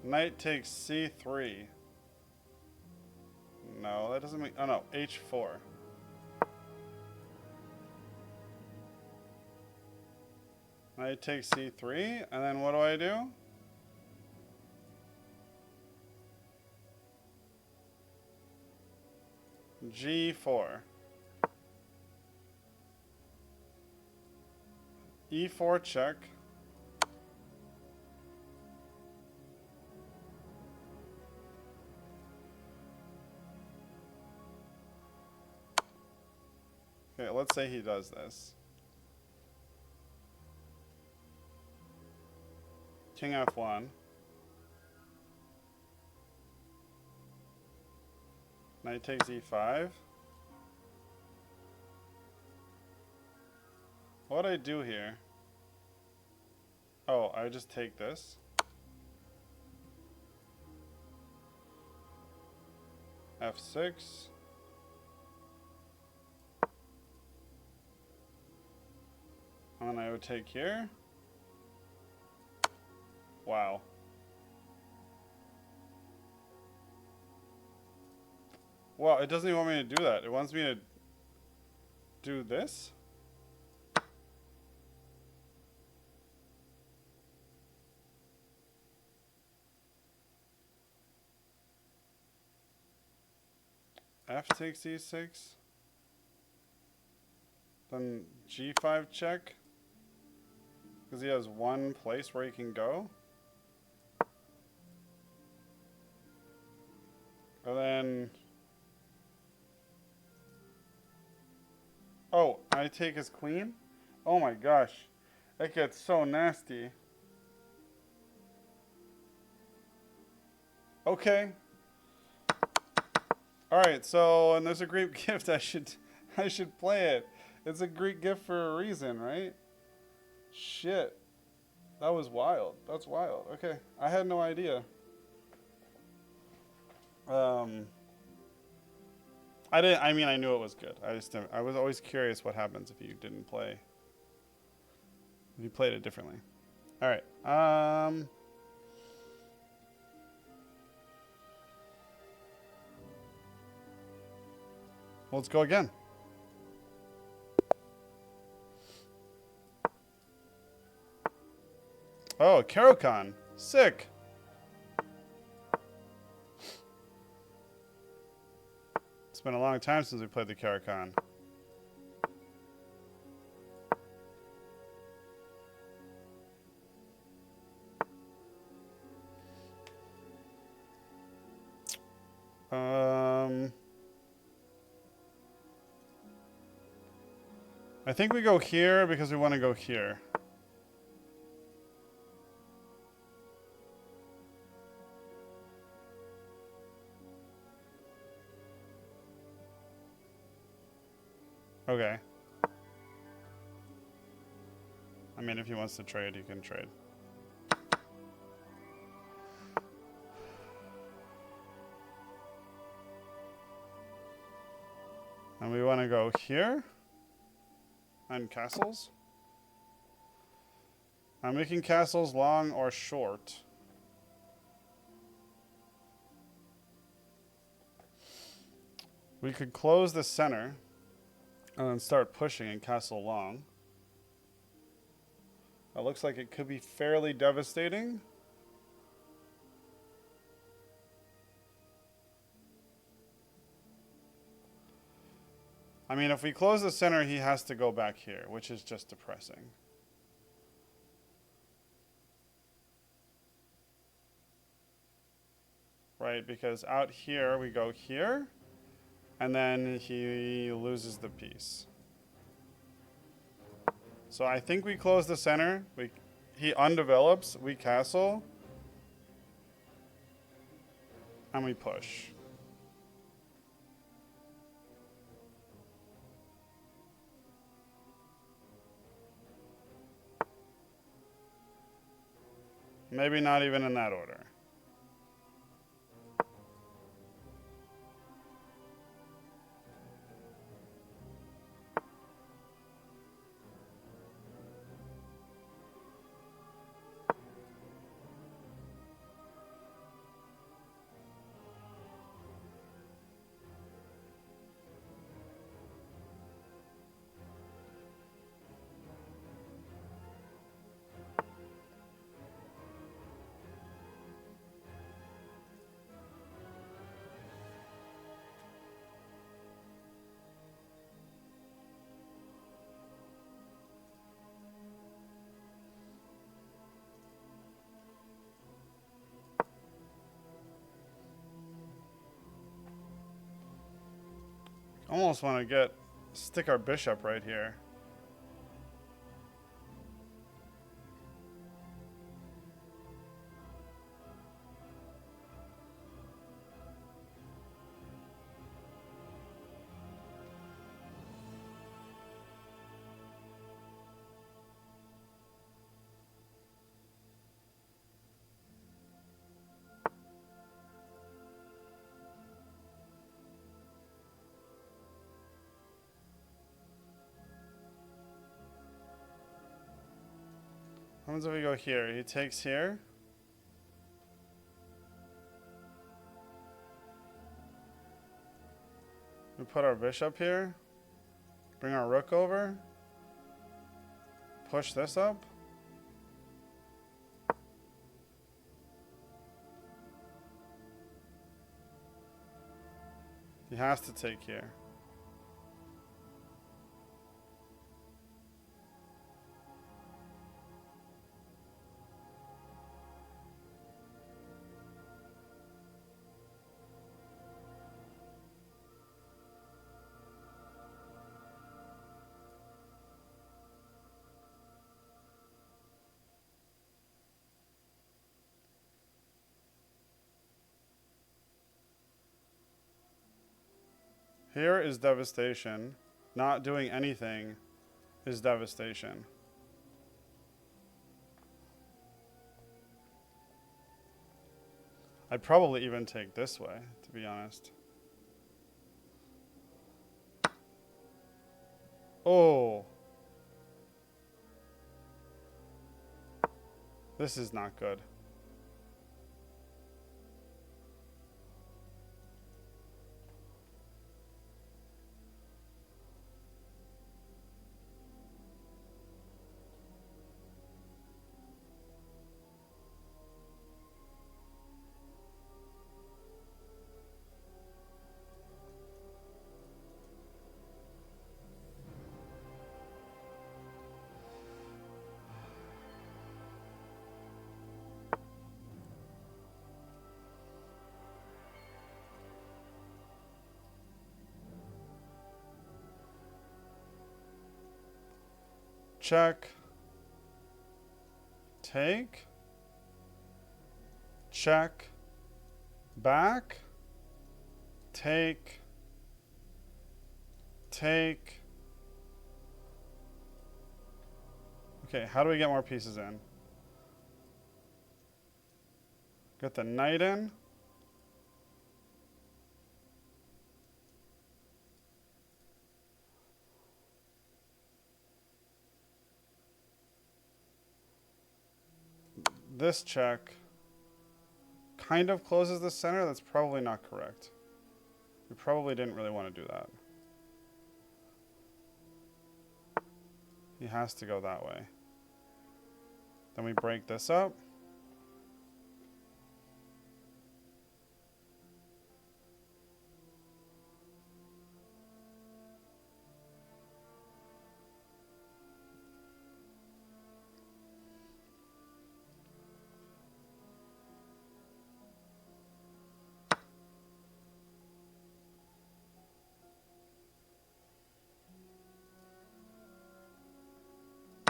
Knight takes c3. No, that doesn't make... Oh, no. h4. Knight takes c3. And then what do I do? g4. e4 check. Okay, let's say he does this. King f1. Knight takes e5. What do I do here? Oh, I just take this. f6. And then I would take here. Wow. Well, it doesn't even want me to do that. It wants me to do this. F takes e6. Then g5 check. Because he has one place where he can go. And then... Oh, I take his queen? Oh my gosh. That gets so nasty. Okay. Alright, so, and there's a Greek gift. I should play it. It's a Greek gift for a reason, right? Shit. That was wild. That's wild. Okay. I had no idea. I mean, I knew it was good. I was always curious what happens if you didn't play. If you played it differently. Alright. Let's go again. Oh, Karokon. Sick. It's been a long time since we played the Karokon. I think we go here because we want to go here. Okay. I mean, if he wants to trade, he can trade. And we want to go here. And castles. I'm making castles long or short. We could close the center and then start pushing and castle long. That looks like it could be fairly devastating. I mean, if we close the center, he has to go back here, which is just depressing. Right, because out here, we go here, and then he loses the piece. So I think we close the center. He undevelops, we castle, and we push. Maybe not even in that order. Almost want to stick our bishop right here. What happens if we go here? He takes here. We put our bishop here. Bring our rook over. Push this up. He has to take here. Here is devastation. Not doing anything is devastation. I'd probably even take this way, to be honest. Oh. This is not good. Check. Take. Check. Back. Take. Take. Okay, how do we get more pieces in? Get the knight in. This check kind of closes the center. That's probably not correct. We probably didn't really want to do that. He has to go that way. Then we break this up.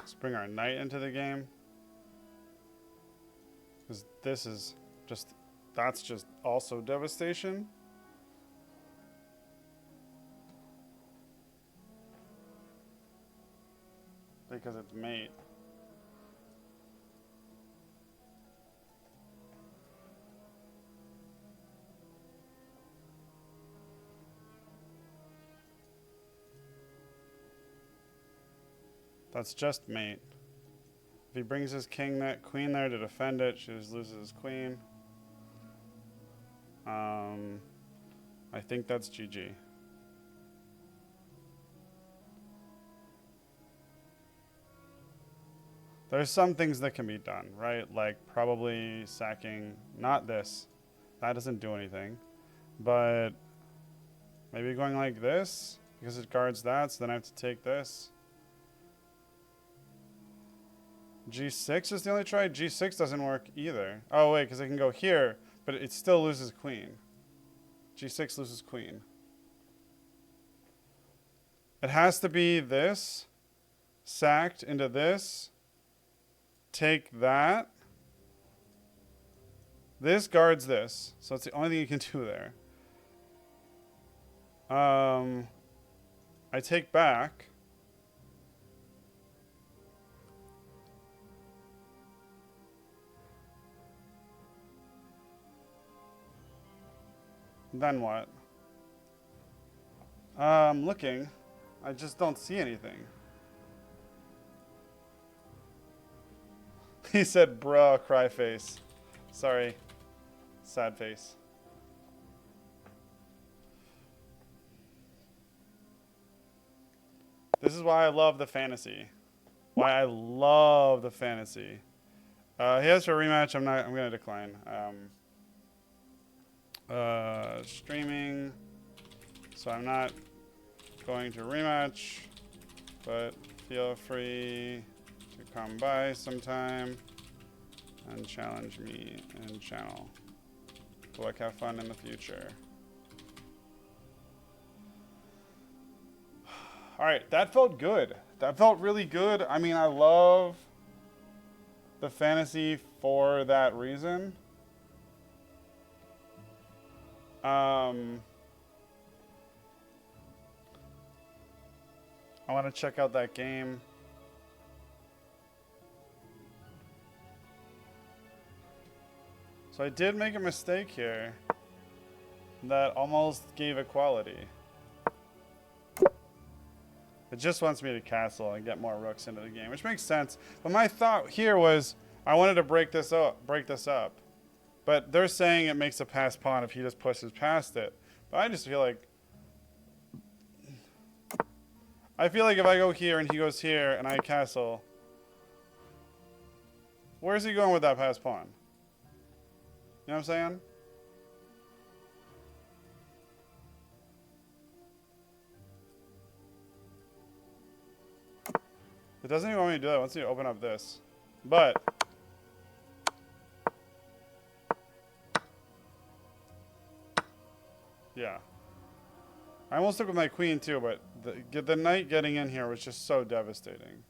Let's bring our knight into the game. Because this is just, that's just also devastation. Because it's mate. That's just mate. If he brings his queen there to defend it, she just loses his queen. I think that's GG. There's some things that can be done, right? Like probably sacking, not this. That doesn't do anything. But maybe going like this, because it guards that, so then I have to take this. G6 is the only try. G6 doesn't work either. Oh, wait, because I can go here, but it still loses queen. G6 loses queen. It has to be this, sacked into this, take that. This guards this, so it's the only thing you can do there. I take back. Then what? I'm looking. I just don't see anything. He said, bruh, cry face. Sorry. Sad face. This is why I love the fantasy. Why I love the fantasy. He has for a rematch. I'm gonna decline. Streaming. So I'm not going to rematch, but feel free to come by sometime and challenge me in channel. Good luck, have fun in the future. All right, that felt good. That felt really good. I mean, I love the fantasy for that reason. I want to check out that game. So I did make a mistake here that almost gave equality. It just wants me to castle and get more rooks into the game, which makes sense. But my thought here was I wanted to break this up. But they're saying it makes a pass pawn if he just pushes past it. But I just feel like if I go here and he goes here and I castle, where's he going with that pass pawn? You know what I'm saying? It doesn't even want me to do that. It wants me to open up this. But yeah. I almost took with my queen too, but the knight getting in here was just so devastating.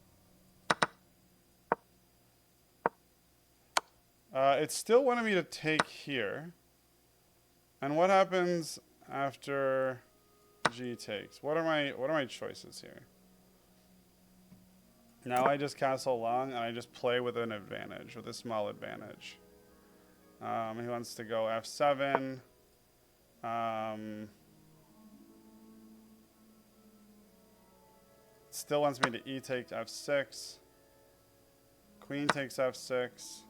It still wanted me to take here. And what happens after G takes? What are my choices here? Now I just castle long and I just play with an advantage, with a small advantage. He wants to go F7. Still wants me to E take F6. Queen takes F6.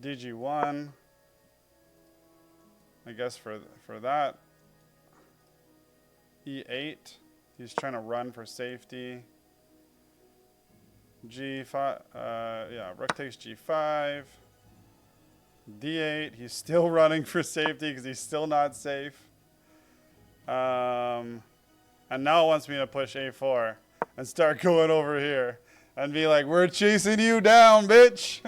DG1. I guess for that. E8. He's trying to run for safety. G5. Yeah, rook takes G5. D8. He's still running for safety because he's still not safe. And now it wants me to push A4 and start going over here and be like, we're chasing you down, bitch.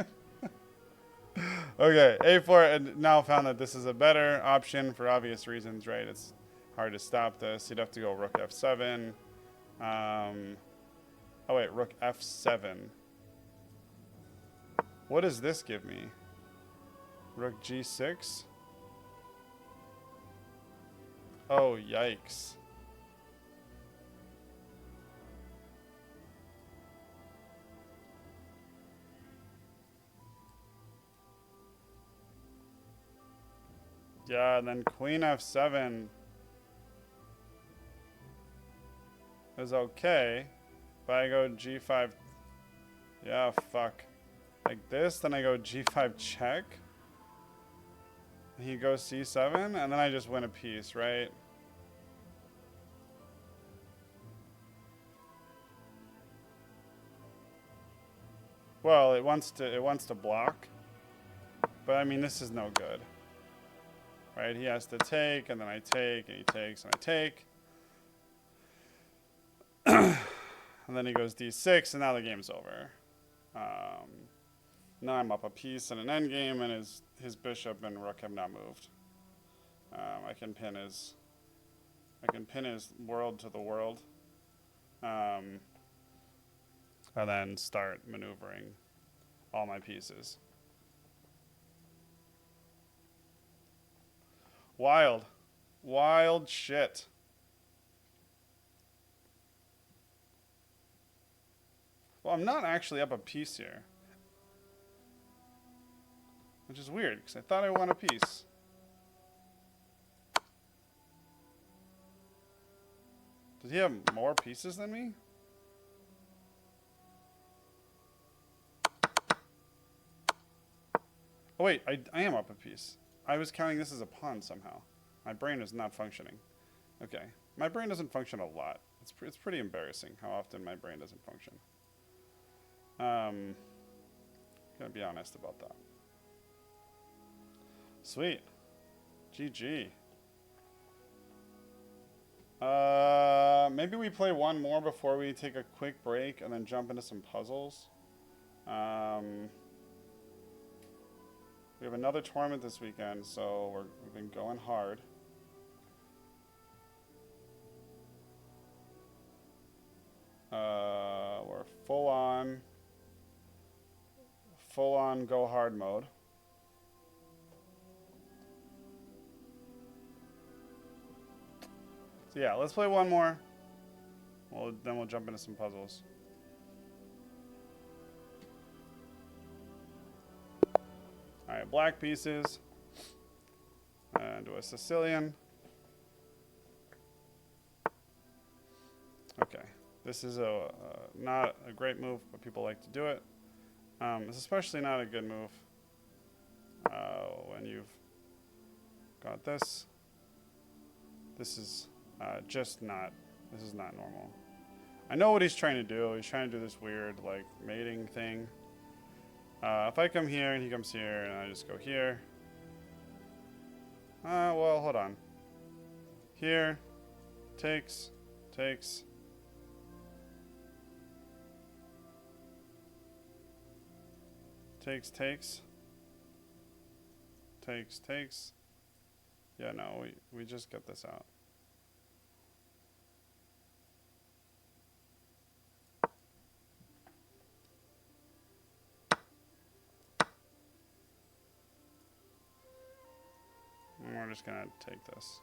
Okay, A4, and now found that this is a better option for obvious reasons, right? It's hard to stop this. You'd have to go rook F7. Oh wait, rook F7. What does this give me? Rook G6? Oh, yikes. Yeah, and then queen F7 is okay. But I go G5. Yeah, fuck. Like this, then I go G5 check. He goes C7, and then I just win a piece, right? Well, it wants to block. But I mean, this is no good. Right? He has to take, and then I take, and he takes, and I take. And then he goes D6, and now the game's over. Now I'm up a piece in an endgame, and his bishop and rook have now moved. I can pin his world to the world, and then start maneuvering all my pieces. Wild shit. Well, I'm not actually up a piece here. Which is weird, because I thought I won a piece. Did he have more pieces than me? Oh wait, I am up a piece. I was counting this as a pawn somehow. My brain is not functioning. Okay, my brain doesn't function a lot. It's pretty embarrassing how often my brain doesn't function. Gonna be honest about that. Sweet. GG. Maybe we play one more before we take a quick break and then jump into some puzzles. We have another tournament this weekend, so we've been going hard. We're full on go hard mode. So yeah, let's play one more. Well, then we'll jump into some puzzles. Alright, black pieces. And do a Sicilian. Okay. This is not a great move, but people like to do it. It's especially not a good move when you've got this. This is just not, this is not normal. I know what he's trying to do. He's trying to do this weird, like, mating thing. If I come here and he comes here and I just go here. Well, hold on. Here. Takes. Takes. Takes, takes. Takes, takes. Yeah, no, we just get this out. And we're just gonna take this.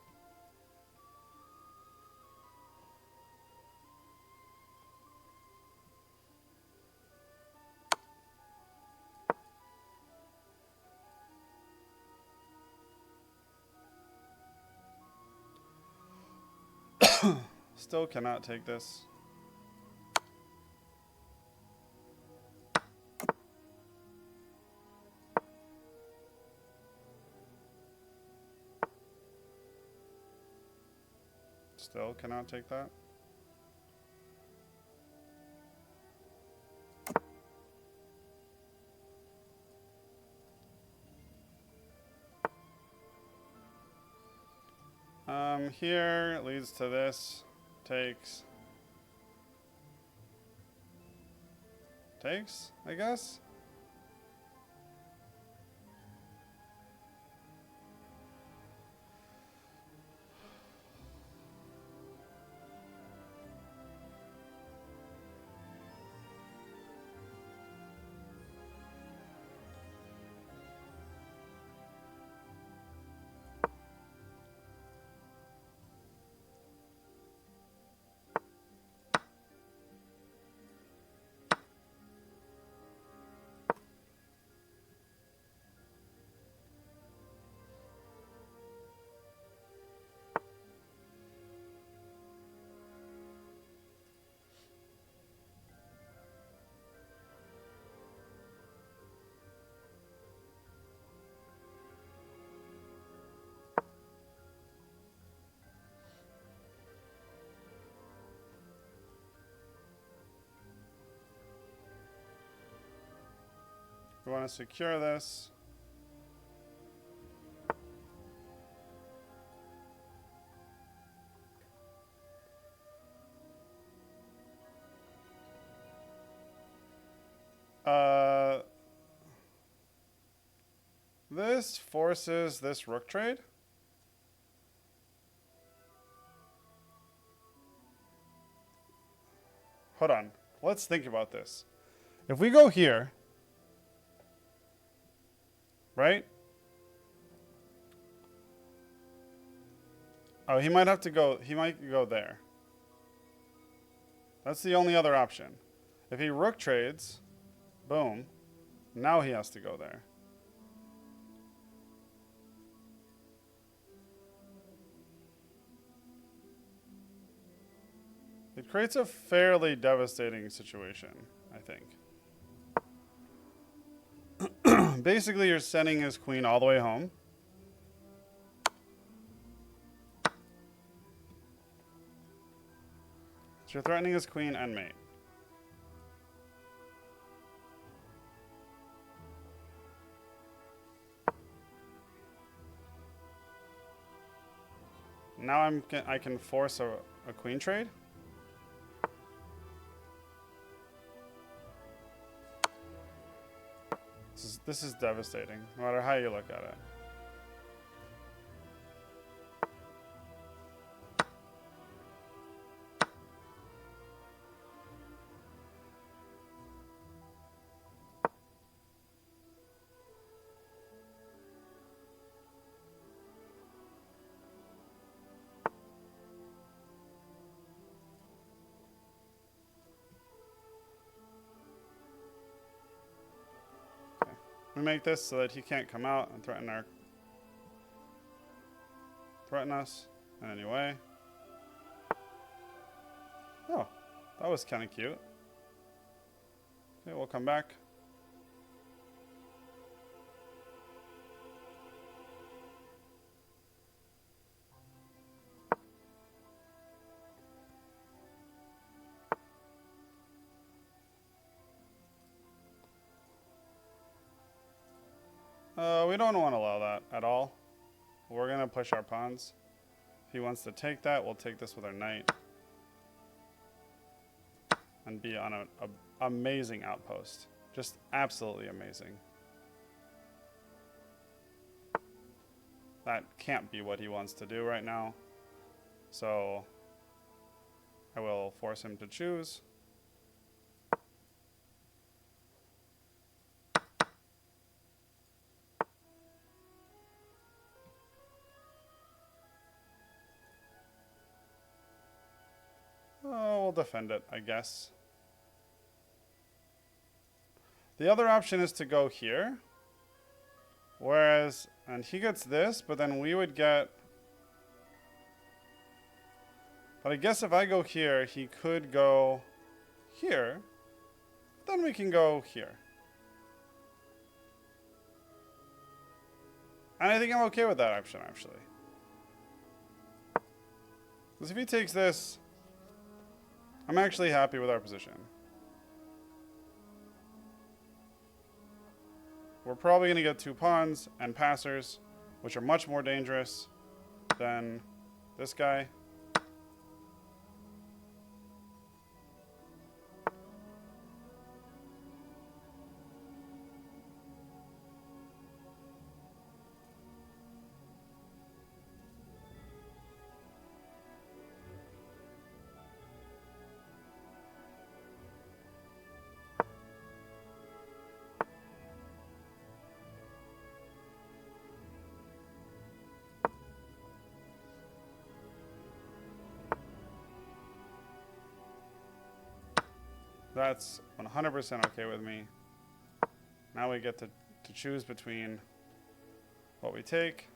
Still cannot take this. Still cannot take that. Here leads to this. Takes. Takes, I guess. We want to secure this. This forces this rook trade. Hold on. Let's think about this. If we go here, right? Oh, he might have to go, he might go there. That's the only other option. If he rook trades, boom, now he has to go there. It creates a fairly devastating situation, I think. Basically, you're sending his queen all the way home. So you're threatening his queen and mate. Now I can force a queen trade. This is devastating, no matter how you look at it. make this so that he can't come out and threaten us in any way. Oh, that was kind of cute. Okay, we'll come back. We don't want to allow that at all. We're going to push our pawns. If he wants to take that, we'll take this with our knight. And be on an amazing outpost. Just absolutely amazing. That can't be what he wants to do right now. So I will force him to choose. Oh, we'll defend it, I guess. The other option is to go here. Whereas, and he gets this, but then we would get... But I guess if I go here, he could go here. Then we can go here. And I think I'm okay with that option, actually. Because if he takes this, I'm actually happy with our position. We're probably going to get 2 pawns and passers, which are much more dangerous than this guy. That's 100% okay with me. Now we get to choose between what we take.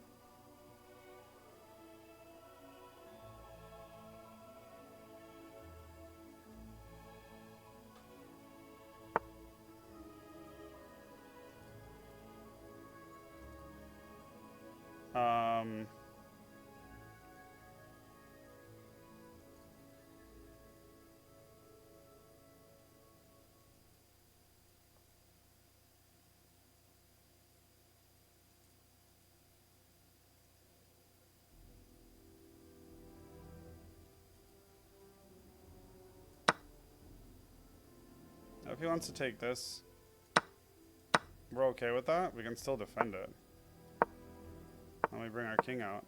If he wants to take this, we're okay with that. We can still defend it. Let me bring our king out.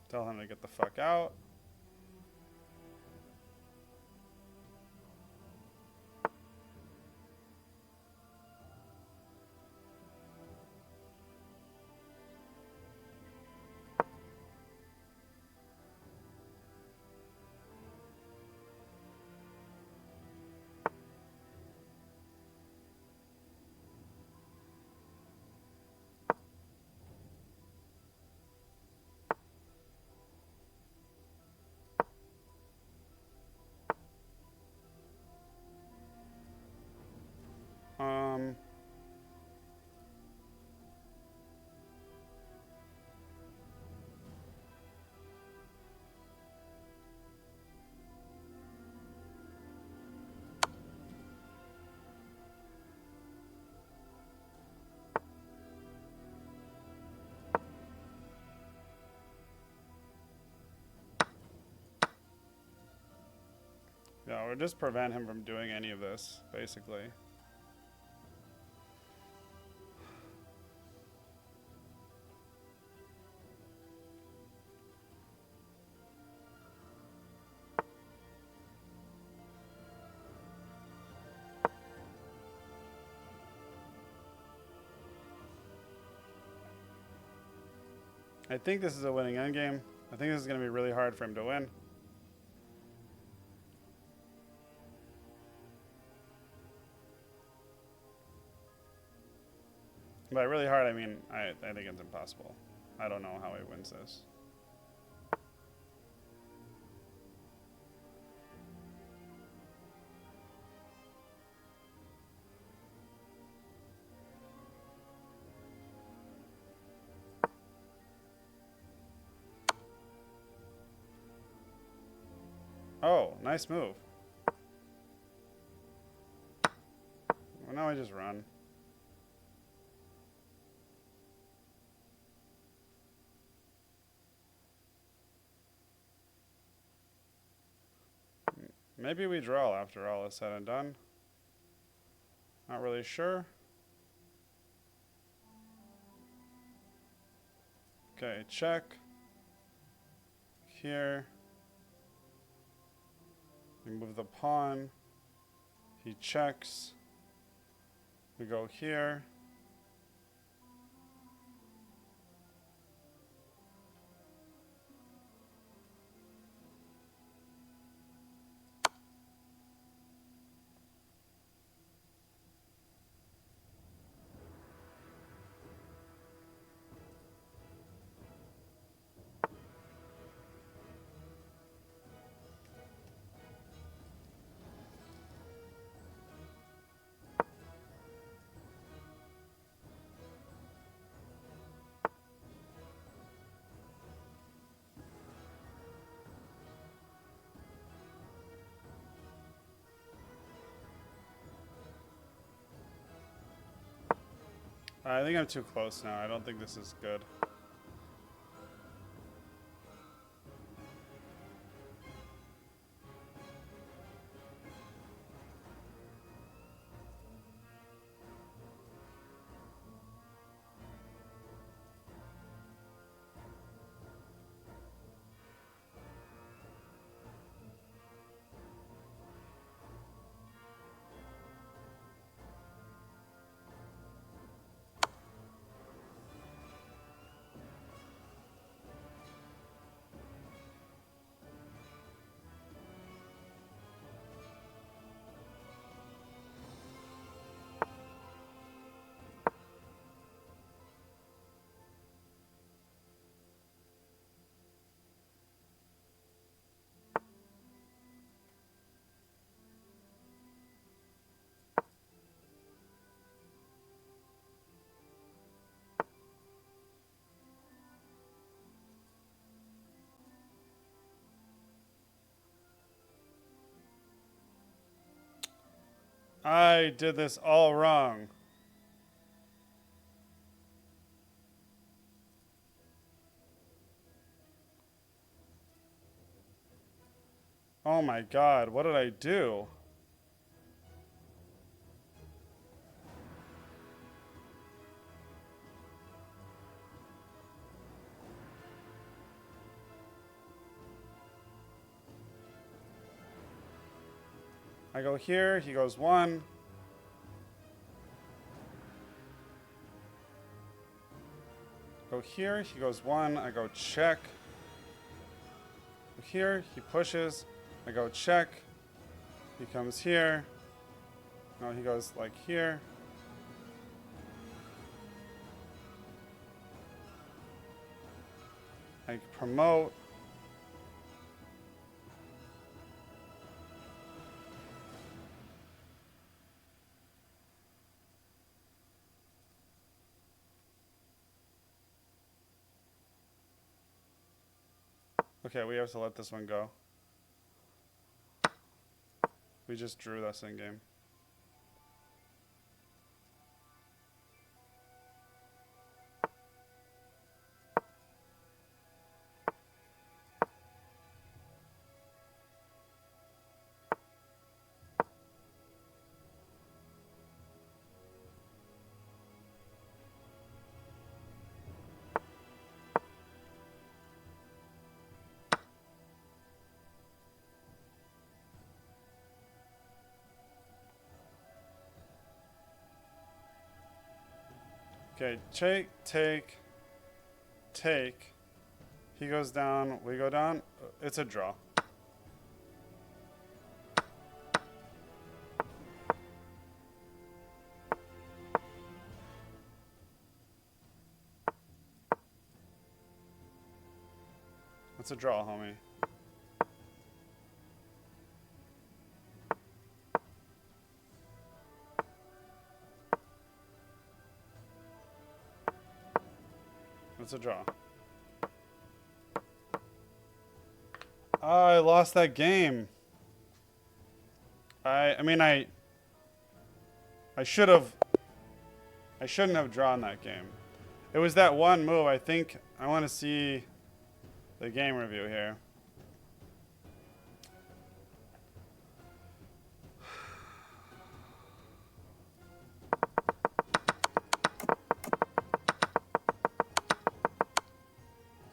Tell him to get the fuck out. Yeah, or just prevent him from doing any of this, basically. I think this is a winning endgame. I think this is going to be really hard for him to win. By really hard, I mean, I think it's impossible. I don't know how he wins this. Oh, nice move. Well, now I just run. Maybe we draw after all is said and done. Not really sure. Okay, check. Here. We move the pawn. He checks. We go here. I think I'm too close now. I don't think this is good. I did this all wrong. Oh my god, what did I do? I go here, he goes one. Go here, he goes one, I go check. Go here, he pushes, I go check. He comes here. No, he goes like here. I promote. Okay, we have to let this one go. We just drew this in game. Okay, take, take, take. He goes down, we go down. It's a draw. It's a draw, homie. It's a draw. I lost that game. I mean, I shouldn't have drawn that game. It was that one move. I think I want to see the game review here.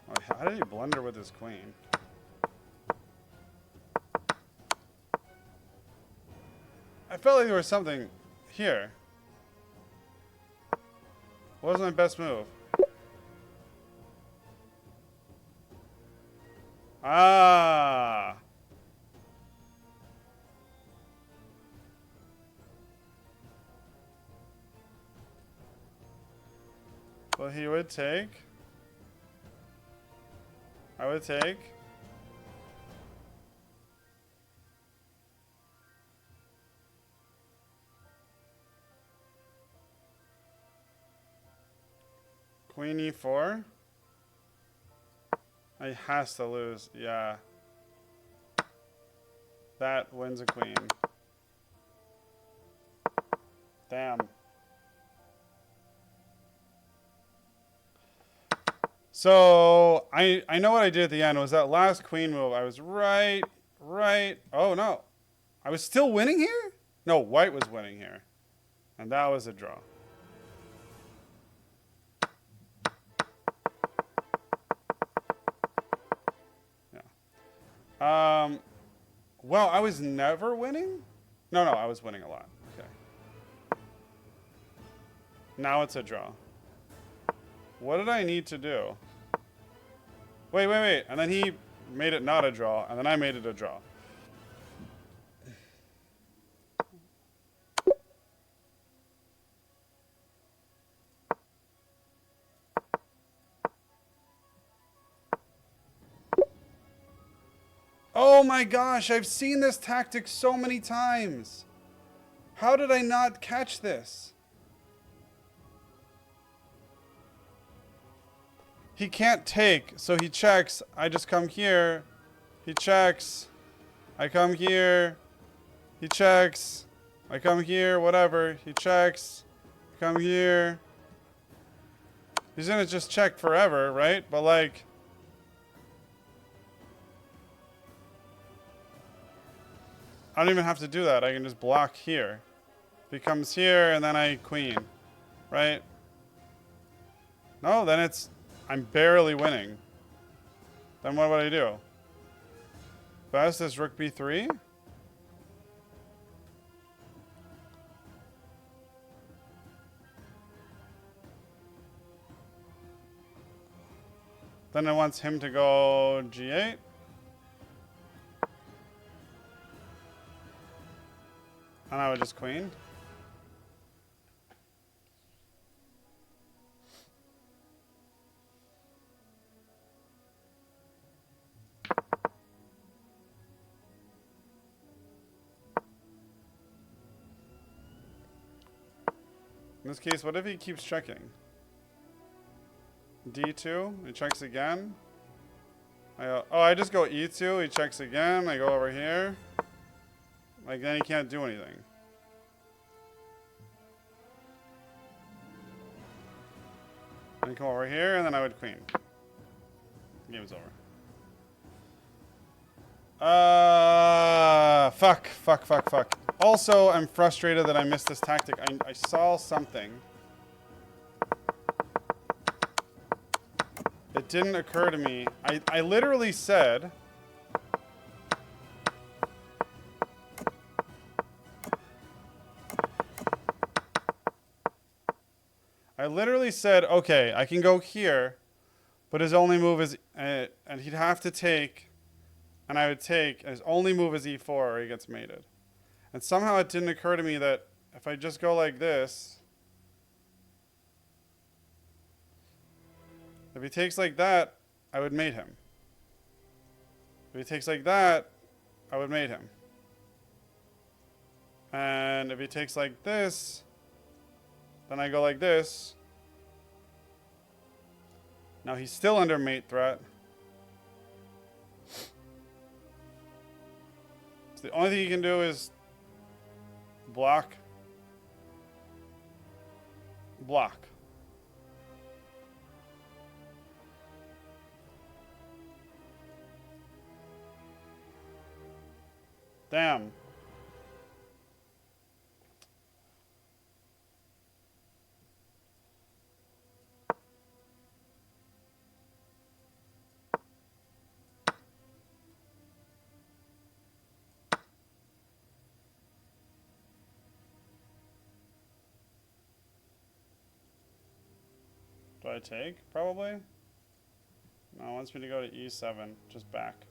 Oh, how did he blunder with his queen? I felt like there was something here. What was my best move? Ah. Well, he would take. I would take. Queen e4. He has to lose. Yeah. That wins a queen. Damn. So I know what I did at the end was that last queen move. I was right. Oh no. I was still winning here? No, white was winning here. And that was a draw. Well, I was never winning? No, I was winning a lot. Okay. Now it's a draw. What did I need to do? Wait. And then he made it not a draw, and then I made it a draw. Oh my gosh, I've seen this tactic so many times. How did I not catch this? He can't take, so he checks. I just come here. He checks. I come here. He checks. I come here, whatever. He checks. Come here. He's gonna just check forever, right? But like... I don't even have to do that. I can just block here. If he comes here, and then I queen. Right? No, then it's... I'm barely winning. Then what would I do? Best is rook b3? Then it wants him to go g8. And I would just queen. In this case, what if he keeps checking? D2, he checks again. I just go E2, he checks again, I go over here. Like, then he can't do anything. Then you come over here, and then I would queen. Game's over. Fuck. Also, I'm frustrated that I missed this tactic. I saw something. It didn't occur to me. I literally said... okay, I can go here, but his only move is and he'd have to take, and I would take, and his only move is e4 or he gets mated. And somehow it didn't occur to me that if I just go like this, if he takes like that, I would mate him. If he takes like that, I would mate him. And if he takes like this, then I go like this. Now he's still under mate threat. So the only thing he can do is block. Block. Damn. Do I take? Probably. No, it wants me to go to e7, just back.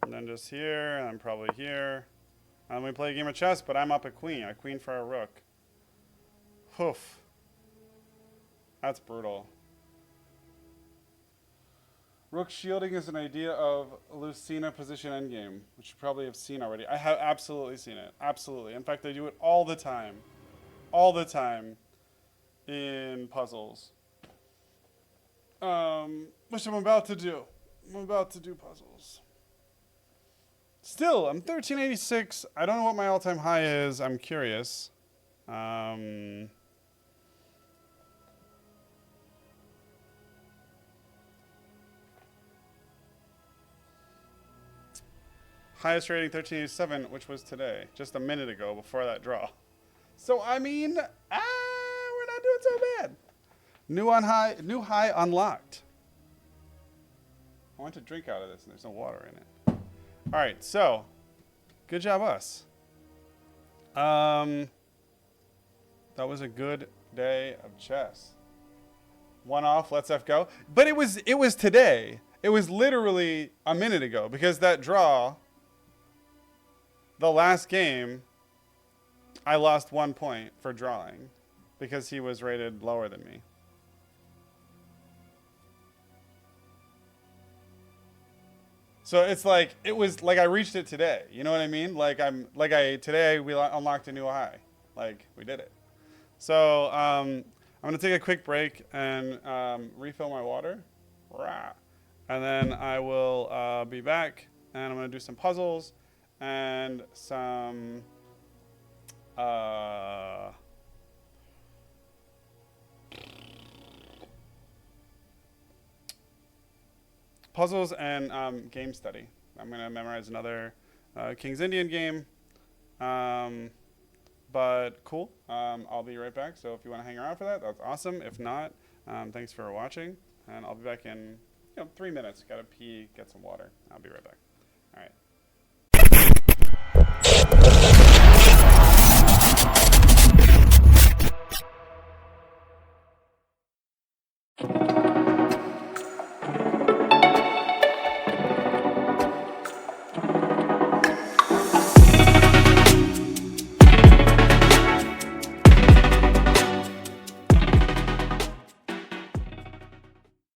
And then just here, and I'm probably here. And we play a game of chess, but I'm up a queen for a rook. Hoof. That's brutal. Rook shielding is an idea of Lucina position endgame, which you probably have seen already. I have absolutely seen it. Absolutely. In fact, I do it all the time. All the time in puzzles. Which I'm about to do. I'm about to do puzzles. Still, I'm 1386. I don't know what my all-time high is. I'm curious. Highest rating 1387, which was today, just a minute ago before that draw. So I mean, we're not doing so bad. New high unlocked. I want to drink out of this, and there's no water in it. All right, so good job, us. That was a good day of chess. One off, let's F go. But it was today. It was literally a minute ago because that draw. The last game, I lost 1 point for drawing because he was rated lower than me. So it's like, it was like I reached it today. You know what I mean? Today we unlocked a new high. Like, we did it. So, I'm going to take a quick break and refill my water. And then I will be back and I'm going to do some puzzles. And some puzzles and game study. I'm going to memorize another King's Indian game. But cool. I'll be right back. So if you want to hang around for that, that's awesome. If not, thanks for watching. And I'll be back in 3 minutes. Got to pee, get some water. I'll be right back. All right.